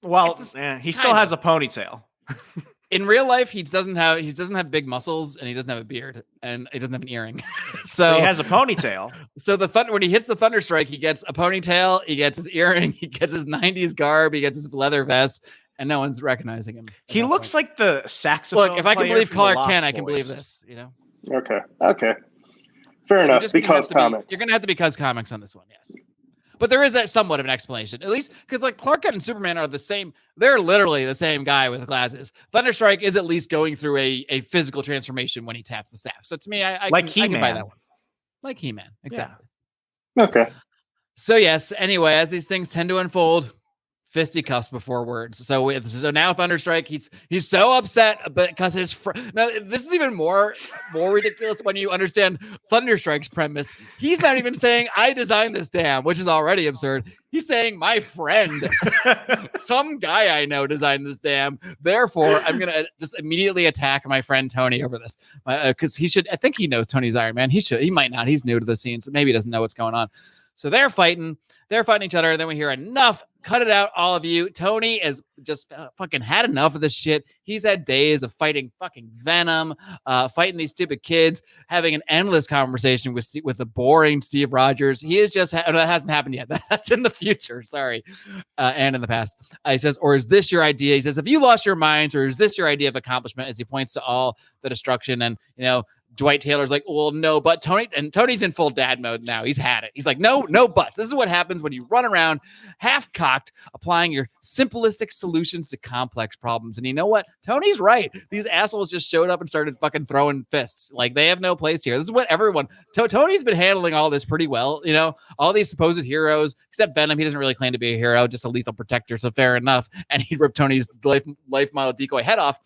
Well, he still has a ponytail. In real life, he doesn't have big muscles, and he doesn't have a beard, and he doesn't have an earring. So he has a ponytail. So when he hits the Thunderstrike, he gets a ponytail, he gets his earring, he gets his 90s garb, he gets his leather vest, and no one's recognizing him. He looks like the saxophone. Look, if I can believe Clark Kent, I can believe this. Okay. Fair enough. Because comics. You're gonna have to because comics on this one, yes. But there is somewhat of an explanation, at least because like Clark Kent and Superman are the same. They're literally the same guy with glasses. Thunderstrike is at least going through a physical transformation when he taps the staff. So to me, I can buy that one. Like He-Man, exactly. Yeah. Okay. So yes. Anyway, as these things tend to unfold, fisticuffs before words. So now Thunderstrike, he's so upset because now this is even more ridiculous when you understand Thunderstrike's premise. He's not even saying I designed this dam, which is already absurd. He's saying my friend, some guy I know designed this dam. Therefore, I'm gonna just immediately attack my friend Tony over this because I think he knows Tony's Iron Man. He might not. He's new to the scene, so maybe he doesn't know what's going on. So they're fighting each other. Then we hear enough. Cut it out, all of you. Tony has just fucking had enough of this shit. He's had days of fighting fucking Venom, fighting these stupid kids, having an endless conversation with the boring Steve Rogers. He is just, that hasn't happened yet. That's in the future, sorry, and in the past. He says, or is this your idea? He says, have you lost your minds, or is this your idea of accomplishment? As he points to all the destruction and, Dwight Taylor's like, well, no, but Tony's in full dad mode now. He's had it. He's like, no buts. This is what happens when you run around half-cocked, applying your simplistic solutions to complex problems. And you know what? Tony's right. These assholes just showed up and started fucking throwing fists. Like, they have no place here. This is what everyone... Tony's been handling all this pretty well. All these supposed heroes, except Venom. He doesn't really claim to be a hero, just a lethal protector, so fair enough. And he'd rip Tony's life model decoy head off.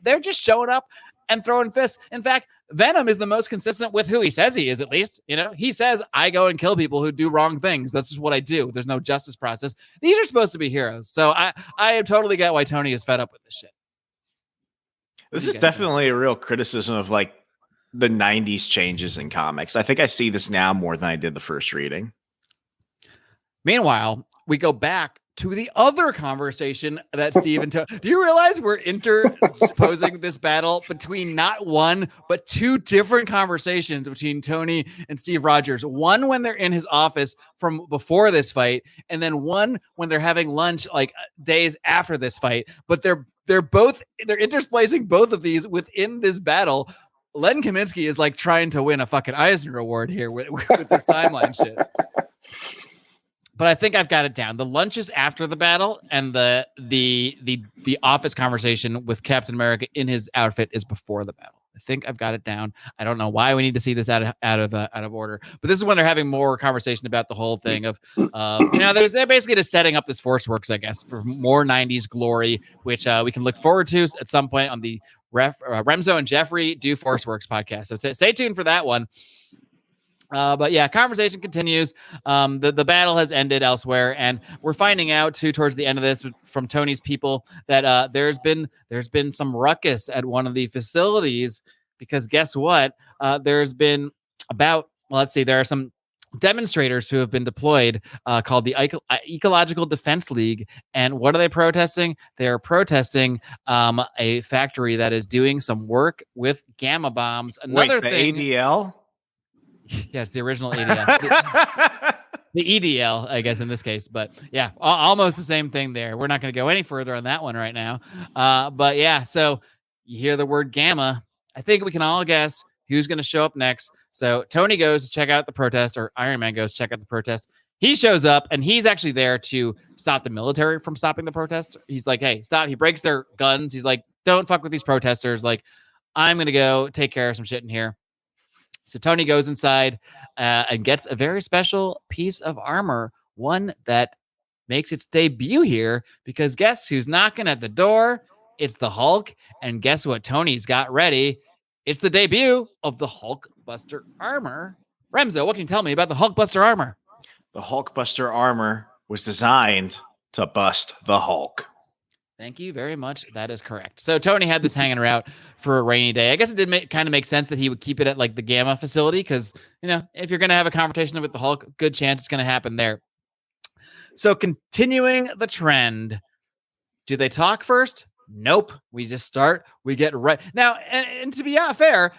They're just showing up and throwing fists. In fact, Venom is the most consistent with who he says he is, at least. He says, I go and kill people who do wrong things. That's just what I do. There's no justice process. These are supposed to be heroes. So I totally get why Tony is fed up with this shit. This is definitely a real criticism of like the 90s changes in comics. I think I see this now more than I did the first reading. Meanwhile, we go back to the other conversation that Steve and Tony... Do you realize we're interposing this battle between not one, but two different conversations between Tony and Steve Rogers? One when they're in his office from before this fight, and then one when they're having lunch like days after this fight. But they're intersplicing both of these within this battle. Len Kaminski is like trying to win a fucking Eisner Award here with this timeline shit. But I think I've got it down. The lunch is after the battle, and the office conversation with Captain America in his outfit is before the battle. I think I've got it down. I don't know why we need to see this out of order, but this is when they're having more conversation about the whole thing of, they're basically just setting up this Force Works, I guess, for more 90s glory, which we can look forward to at some point on the Remso and Jeffrey Do Force Works podcast. So stay tuned for that one. But yeah, conversation continues. The battle has ended elsewhere, and we're finding out too towards the end of this from Tony's people that there's been some ruckus at one of the facilities, because guess what? There's been there are some demonstrators who have been deployed called the Ecological Defense League. And what are they protesting? They are protesting a factory that is doing some work with gamma bombs. Another thing. ADL? Yeah, it's the original ADL. The EDL, I guess, in this case. But yeah, almost the same thing there. We're not going to go any further on that one right now. But yeah, so you hear the word gamma. I think we can all guess who's going to show up next. So Tony goes to check out the protest, or Iron Man goes to check out the protest. He shows up, and he's actually there to stop the military from stopping the protest. He's like, hey, stop. He breaks their guns. He's like, don't fuck with these protesters. Like, I'm going to go take care of some shit in here. So Tony goes inside and gets a very special piece of armor, one that makes its debut here, because guess who's knocking at the door? It's the Hulk. And guess what Tony's got ready? It's the debut of the Hulkbuster armor. Remso, what can you tell me about the Hulkbuster armor? The Hulkbuster armor was designed to bust the Hulk. Thank you very much. That is correct. So Tony had this hanging around for a rainy day. I guess it did kind of make sense that he would keep it at like the Gamma facility, because, if you're going to have a confrontation with the Hulk, good chance it's going to happen there. So continuing the trend, do they talk first? Nope. We just start. We get right now. And to be fair,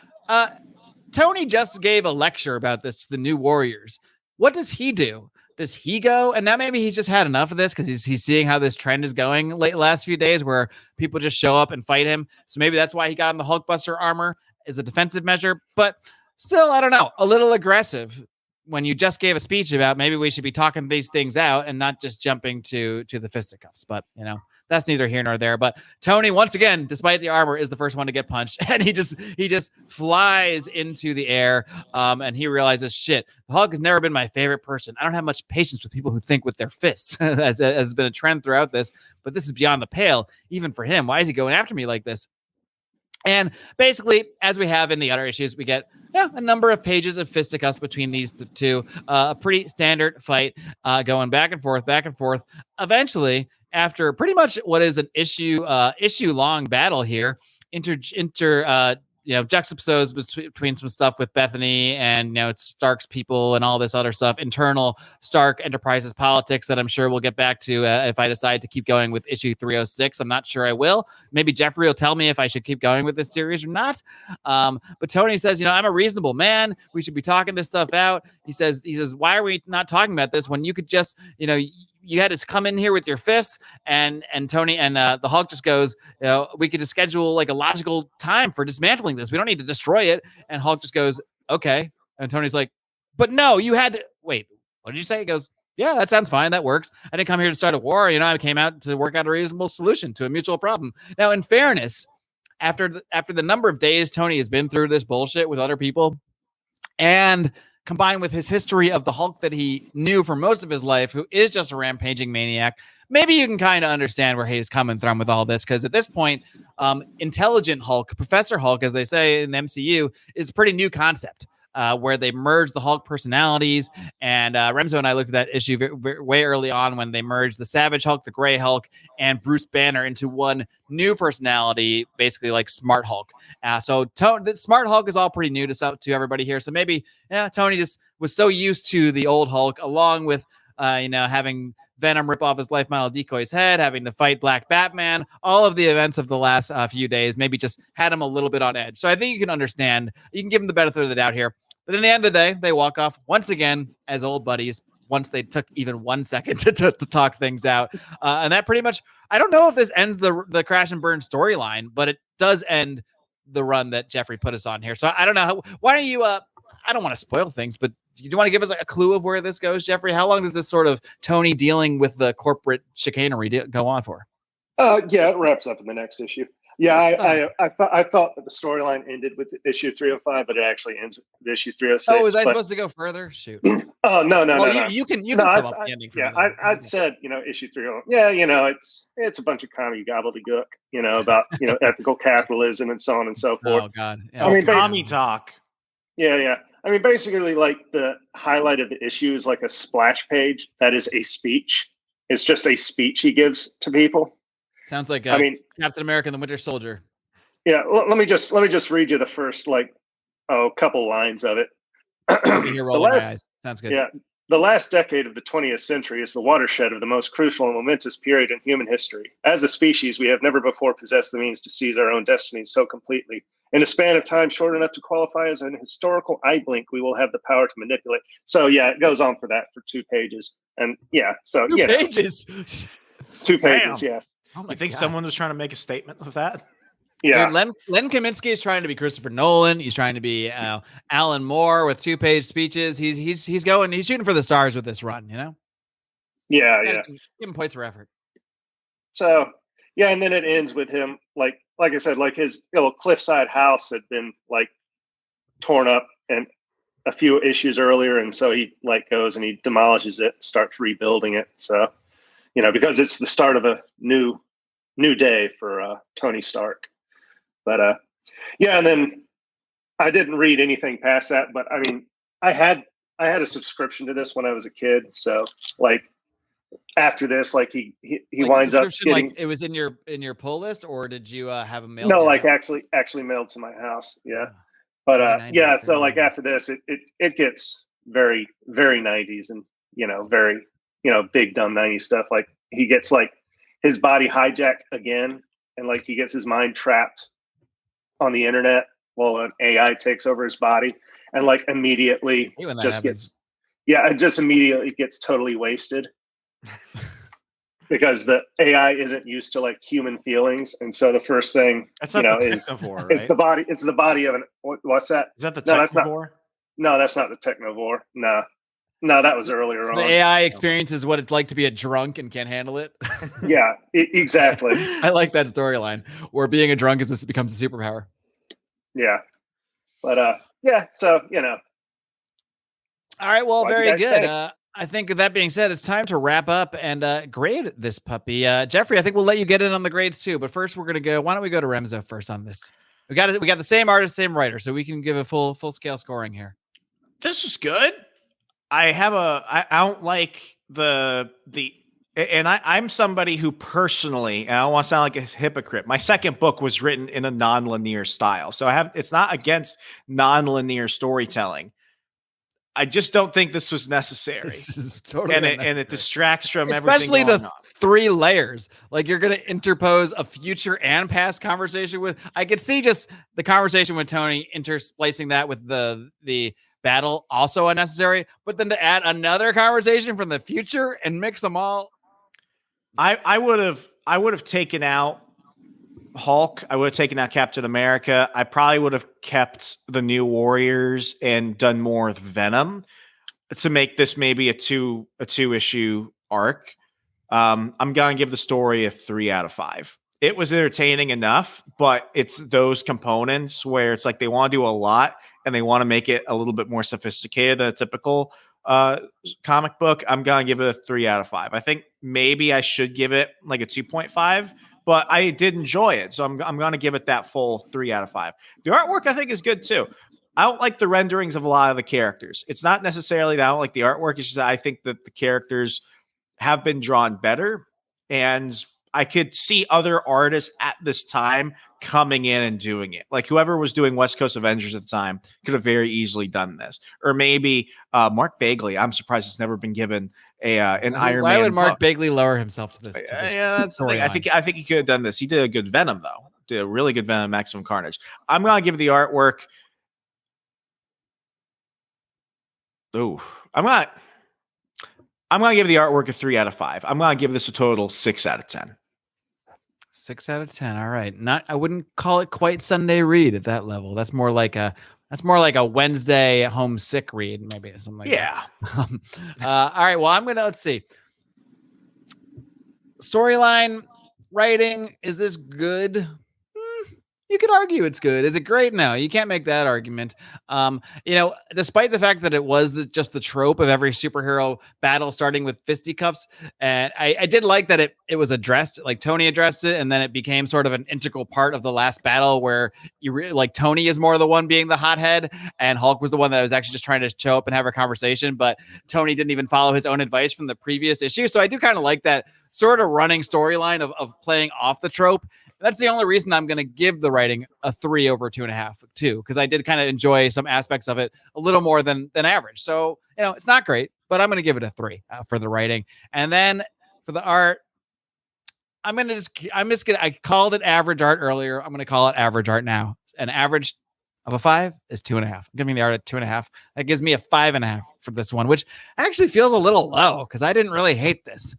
Tony just gave a lecture about this to the New Warriors. What does he do? Does he go? And now maybe he's just had enough of this, because he's seeing how this trend is going last few days, where people just show up and fight him. So maybe that's why he got him the Hulkbuster armor as a defensive measure. But still, I don't know, a little aggressive when you just gave a speech about maybe we should be talking these things out and not just jumping to the fisticuffs. But that's neither here nor there. But Tony, once again, despite the armor, is the first one to get punched, and he just flies into the air. And he realizes, shit, the Hulk has never been my favorite person. I don't have much patience with people who think with their fists, as has been a trend throughout this. But this is beyond the pale, even for him. Why is he going after me like this? And basically, as we have in the other issues, we get a number of pages of fisticuffs between these two. A pretty standard fight going back and forth. Eventually, after pretty much what is an issue long battle here, juxtaposed between some stuff with Bethany and, it's Stark's people and all this other stuff, internal Stark Enterprises politics that I'm sure we'll get back to if I decide to keep going with issue 306. I'm not sure I will. Maybe Jeffrey will tell me if I should keep going with this series or not. But Tony says, I'm a reasonable man. We should be talking this stuff out. He says, why are we not talking about this when you could just, you had to come in here with your fists, and Tony and the Hulk just goes, we could just schedule like a logical time for dismantling this. We don't need to destroy it. And Hulk just goes, okay. And Tony's like, but no, you had to wait. What did you say? He goes, yeah, that sounds fine. That works. I didn't come here to start a war. I came out to work out a reasonable solution to a mutual problem. Now, in fairness, after the number of days Tony has been through this bullshit with other people, and combined with his history of the Hulk that he knew for most of his life, who is just a rampaging maniac, maybe you can kind of understand where he's coming from with all this. Because at this point, intelligent Hulk, Professor Hulk, as they say in the MCU, is a pretty new concept. Where they merged the Hulk personalities. And Remso and I looked at that issue way early on when they merged the Savage Hulk, the Gray Hulk, and Bruce Banner into one new personality, basically like Smart Hulk. So the Smart Hulk is all pretty new to everybody here. So maybe Tony just was so used to the old Hulk, along with having Venom rip off his life model decoy's head, having to fight Black Batman, all of the events of the last few days maybe just had him a little bit on edge. So I think you can understand. You can give him the benefit of the doubt here. But in the end of the day, they walk off once again as old buddies, once they took even 1 second to talk things out. And that pretty much, I don't know if this ends the Crash and Burn storyline, but it does end the run that Jeffrey put us on here. So I don't know. Why don't you, I don't want to spoil things, but do you want to give us a clue of where this goes, Jeffrey? How long does this sort of Tony dealing with the corporate chicanery go on for? Yeah, it wraps up in the next issue. Yeah, I thought that the storyline ended with issue 305, but it actually ends with issue 306. Oh, was I supposed to go further? Shoot. Oh no. You can sum up the ending. Yeah, I'd said issue 301. Yeah, it's a bunch of commie gobbledygook, about ethical capitalism and so on and so forth. Oh God, yeah. I mean, commie talk. Yeah. I mean, basically, like the highlight of the issue is like a splash page that is a speech. It's just a speech he gives to people. Sounds like Captain America and the Winter Soldier. Yeah, let me just read you the first couple lines of it. My eyes. Sounds good. Yeah, the last decade of the 20th century is the watershed of the most crucial and momentous period in human history. As a species, we have never before possessed the means to seize our own destinies so completely. In a span of time short enough to qualify as an historical eye blink, we will have the power to manipulate. So yeah, it goes on for 2 pages, and yeah, so 2 pages, 2 pages, yeah. Oh you think someone was trying to make a statement with that? Yeah. Dude, Len Kaminski is trying to be Christopher Nolan. He's trying to be Alan Moore with 2-page speeches. He's shooting for the stars with this run. Yeah. Give him points for effort. So yeah, and then it ends with him like I said, like his cliffside house had been torn up and a few issues earlier, and so he goes and he demolishes it, starts rebuilding it. So because it's the start of a new day for Tony Stark. But yeah, and then I didn't read anything past that. But I mean, I had a subscription to this when I was a kid. So after this, he winds up getting. It was in your pull list, or did you have a mail? No, actually mailed to my house. Yeah, but yeah. So after this, it gets very, very 90s and very big dumb 90s stuff. He gets his body hijacked again, and he gets his mind trapped on the internet while an AI takes over his body, and immediately immediately gets totally wasted because the AI isn't used to human feelings, and so the first thing is right? it's the body of an what's that? Is that the Technovore? No, that's not the Technovore. No, that was earlier on. The AI experiences what it's like to be a drunk and can't handle it. Yeah, exactly. I like that storyline where being a drunk becomes a superpower. Yeah, but yeah. So All right. Well, very good. I think with that being said, it's time to wrap up and grade this puppy. Jeffrey, I think we'll let you get in on the grades too. But first, we're gonna go. Why don't we go to Remso first on this? We got the same artist, same writer, so we can give a full scale scoring here. This is good. I don't like the And I'm somebody who personally, and I don't want to sound like a hypocrite, my second book was written in a non-linear style. So it's not against non-linear storytelling. I just don't think this was necessary. This is totally and it distracts from especially everything going the on. 3 layers. Like you're going to interpose a future and past conversation with. I could see just the conversation with Tony intersplicing that with the battle also unnecessary, but then to add another conversation from the future and mix them all. I would have taken out Hulk. I would have taken out Captain America. I probably would have kept the New Warriors and done more with Venom to make this maybe a two issue arc. I'm gonna give the story a 3 out of 5. It was entertaining enough, but it's those components where it's like they want to do a lot and they want to make it a little bit more sophisticated than a typical comic book. I'm gonna give it a 3 out of 5. I think maybe I should give it like a 2.5. But I did enjoy it, so I'm going to give it that full 3 out of 5. The artwork, I think, is good, too. I don't like the renderings of a lot of the characters. It's not necessarily that I don't like the artwork. It's just that I think that the characters have been drawn better, and I could see other artists at this time coming in and doing it. Like whoever was doing West Coast Avengers at the time could have very easily done this. Or maybe Mark Bagley. I'm surprised it's never been given an Iron Man. Why would Mark book. Bagley lower himself to this? Yeah, that's the thing. I think he could have done this. He did a good Venom though. Did a really good Venom, Maximum Carnage. I'm gonna give the artwork. Oh, I'm gonna give the artwork a 3 out of 5. I'm gonna give this a total 6 out of 10. 6 out of 10. All right. I wouldn't call it quite Sunday read at that level. That's more like a Wednesday homesick read, maybe something like that. All right. Well, let's see. Storyline, writing, is this good? You could argue it's good. Is it great? No, you can't make that argument. Despite the fact that it was just the trope of every superhero battle starting with fisticuffs, and I did like that it was addressed, like Tony addressed it, and then it became sort of an integral part of the last battle where you really like Tony is more the one being the hothead, and Hulk was the one that was actually just trying to show up and have a conversation, but Tony didn't even follow his own advice from the previous issue. So I do kind of like that sort of running storyline of playing off the trope. That's the only reason I'm going to give the writing a 3 over 2.5 too, because I did kind of enjoy some aspects of it a little more than average. So, it's not great, but I'm going to give it a 3 for the writing. And then for the art, I called it average art earlier. I'm going to call it average art now. An average of a 5 is 2.5. I'm giving the art a 2.5. That gives me a 5.5 for this one, which actually feels a little low because I didn't really hate this.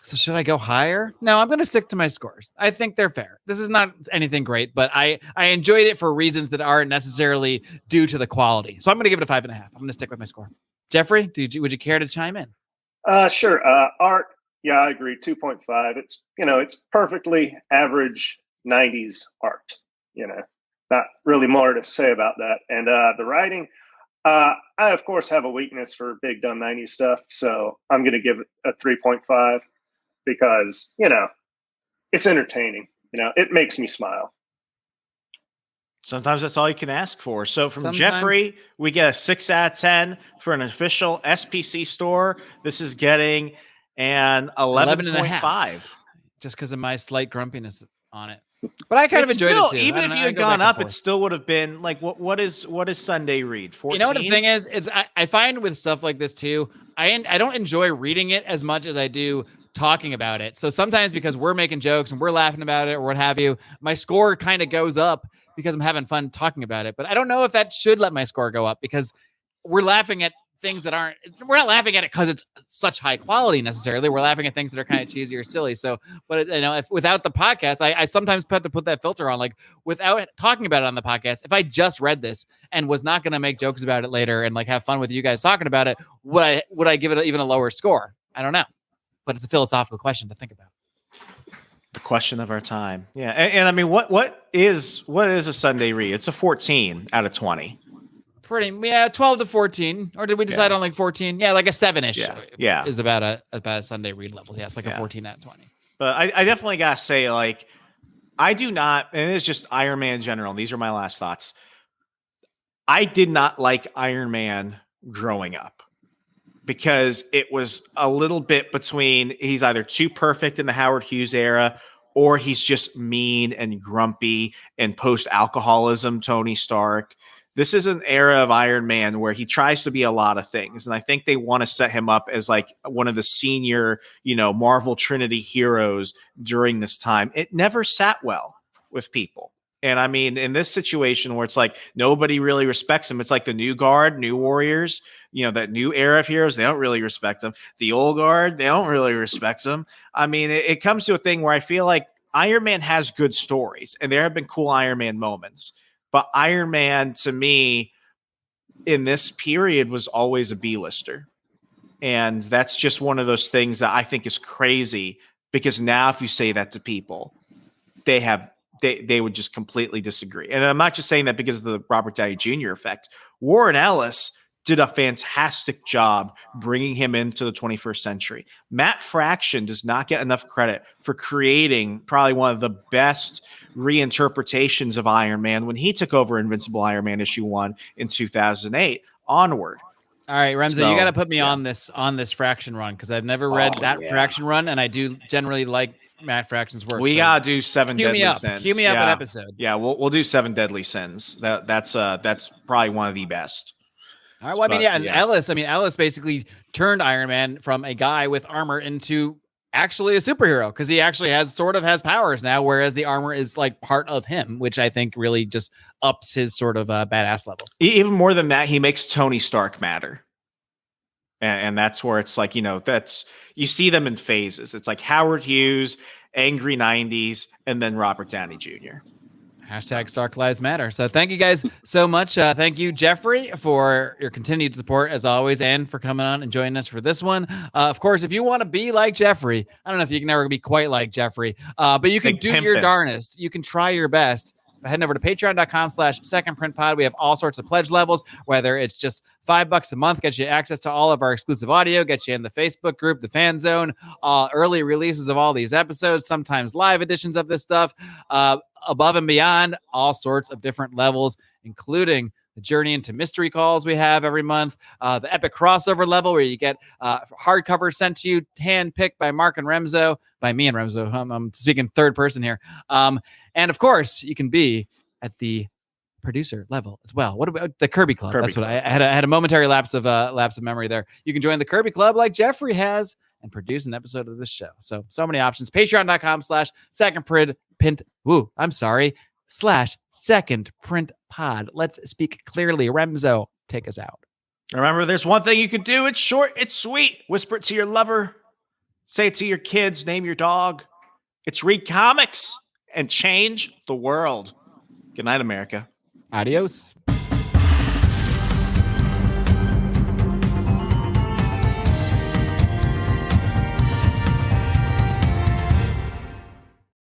So should I go higher? No, I'm going to stick to my scores. I think they're fair. This is not anything great, but I enjoyed it for reasons that aren't necessarily due to the quality. So I'm going to give it a 5.5. I'm going to stick with my score. Jeffrey, would you care to chime in? Sure. Art. Yeah, I agree. 2.5. It's perfectly average 90s art. Not really more to say about that. And the writing, I of course have a weakness for big dumb 90s stuff. So I'm going to give it a 3.5. Because, it's entertaining. It makes me smile. Sometimes that's all you can ask for. So from Jeffrey, we get a 6 out of 10 for an official SPC store. This is getting an 11.5. Just because of my slight grumpiness on it. But I kind of enjoyed it too. Even if you had gone up, it still would have been like, what is Sunday read? 14? You know what the thing is? I find with stuff like this too, I don't enjoy reading it as much as I do talking about it. So sometimes because we're making jokes and we're laughing about it or what have you, my score kind of goes up because I'm having fun talking about it. But I don't know if that should let my score go up because we're laughing at things that we're not laughing at it because it's such high quality necessarily. We're laughing at things that are kind of cheesy or silly. So, but if without the podcast, I sometimes have to put that filter on, like without talking about it on the podcast. If I just read this and was not going to make jokes about it later and like have fun with you guys talking about it, would I give it even a lower score? I don't know. But it's a philosophical question to think about. The question of our time. Yeah. And I mean, what is a Sunday read? It's a 14 out of 20. 12 to 14. Or did we decide on like 14? Yeah, like a 7-ish. Yeah. Is about a Sunday read level. Yeah, it's like a 14 out of 20. But I definitely gotta say, like, I do not, and it's just Iron Man in general. These are my last thoughts. I did not like Iron Man growing up. because it was a little bit between he's either too perfect in the Howard Hughes era or he's just mean and grumpy and post-alcoholism Tony Stark. This is an era of Iron Man where he tries to be a lot of things. And I think they want to set him up as like one of the senior, Marvel Trinity heroes during this time. It never sat well with people. And I mean, in this situation where it's like nobody really respects him, it's like the new guard, new warriors, that new era of heroes, they don't really respect him. The old guard, they don't really respect him. I mean, it comes to a thing where I feel like Iron Man has good stories and there have been cool Iron Man moments. But Iron Man, to me, in this period was always a B-lister. And that's just one of those things that I think is crazy because now if you say that to people, they would just completely disagree. And I'm not just saying that because of the Robert Downey Jr. effect. Warren Ellis did a fantastic job bringing him into the 21st century. Matt Fraction does not get enough credit for creating probably one of the best reinterpretations of Iron Man when he took over Invincible Iron Man issue 1 in 2008 onward. All right, Remso, you got to put me on this Fraction run because I've never read that Fraction run, and I do generally like Matt Fraction's work. We gotta do 7 Deadly Sins. Cue me up an episode. Yeah, we'll do 7 Deadly Sins. That's probably one of the best. All right. Well, and Ellis basically turned Iron Man from a guy with armor into actually a superhero because he actually has powers now, whereas the armor is like part of him, which I think really just ups his sort of badass level. Even more than that, he makes Tony Stark matter. And that's where it's like, you see them in phases. It's like Howard Hughes, angry 90s, and then Robert Downey Jr. Hashtag Stark Lives Matter. So thank you guys so much. Thank you, Jeffrey, for your continued support as always, and for coming on and joining us for this one. Of course, if you want to be like Jeffrey, I don't know if you can ever be quite like Jeffrey, but you can do your darnest. You can try your best. Heading over to patreon.com/secondprintpod. We have all sorts of pledge levels, whether it's just $5 a month, gets you access to all of our exclusive audio, gets you in the Facebook group, the fan zone, early releases of all these episodes, sometimes live editions of this stuff, above and beyond, all sorts of different levels, including the Journey into Mystery Calls we have every month, the Epic Crossover level where you get hardcover sent to you, hand-picked by Marc and Remso, by me and Remso. I'm speaking third person here. And of course, you can be at the producer level as well. What about the Kirby Club? That's what I had a momentary lapse of memory there. You can join the Kirby Club like Jeffrey has and produce an episode of this show. So many options. Patreon.com/second_print/second-print-pod. Let's speak clearly. Remso, take us out. Remember, there's one thing you can do. It's short. It's sweet. Whisper it to your lover. Say it to your kids. Name your dog. It's read comics and change the world. Good night, America. Adios.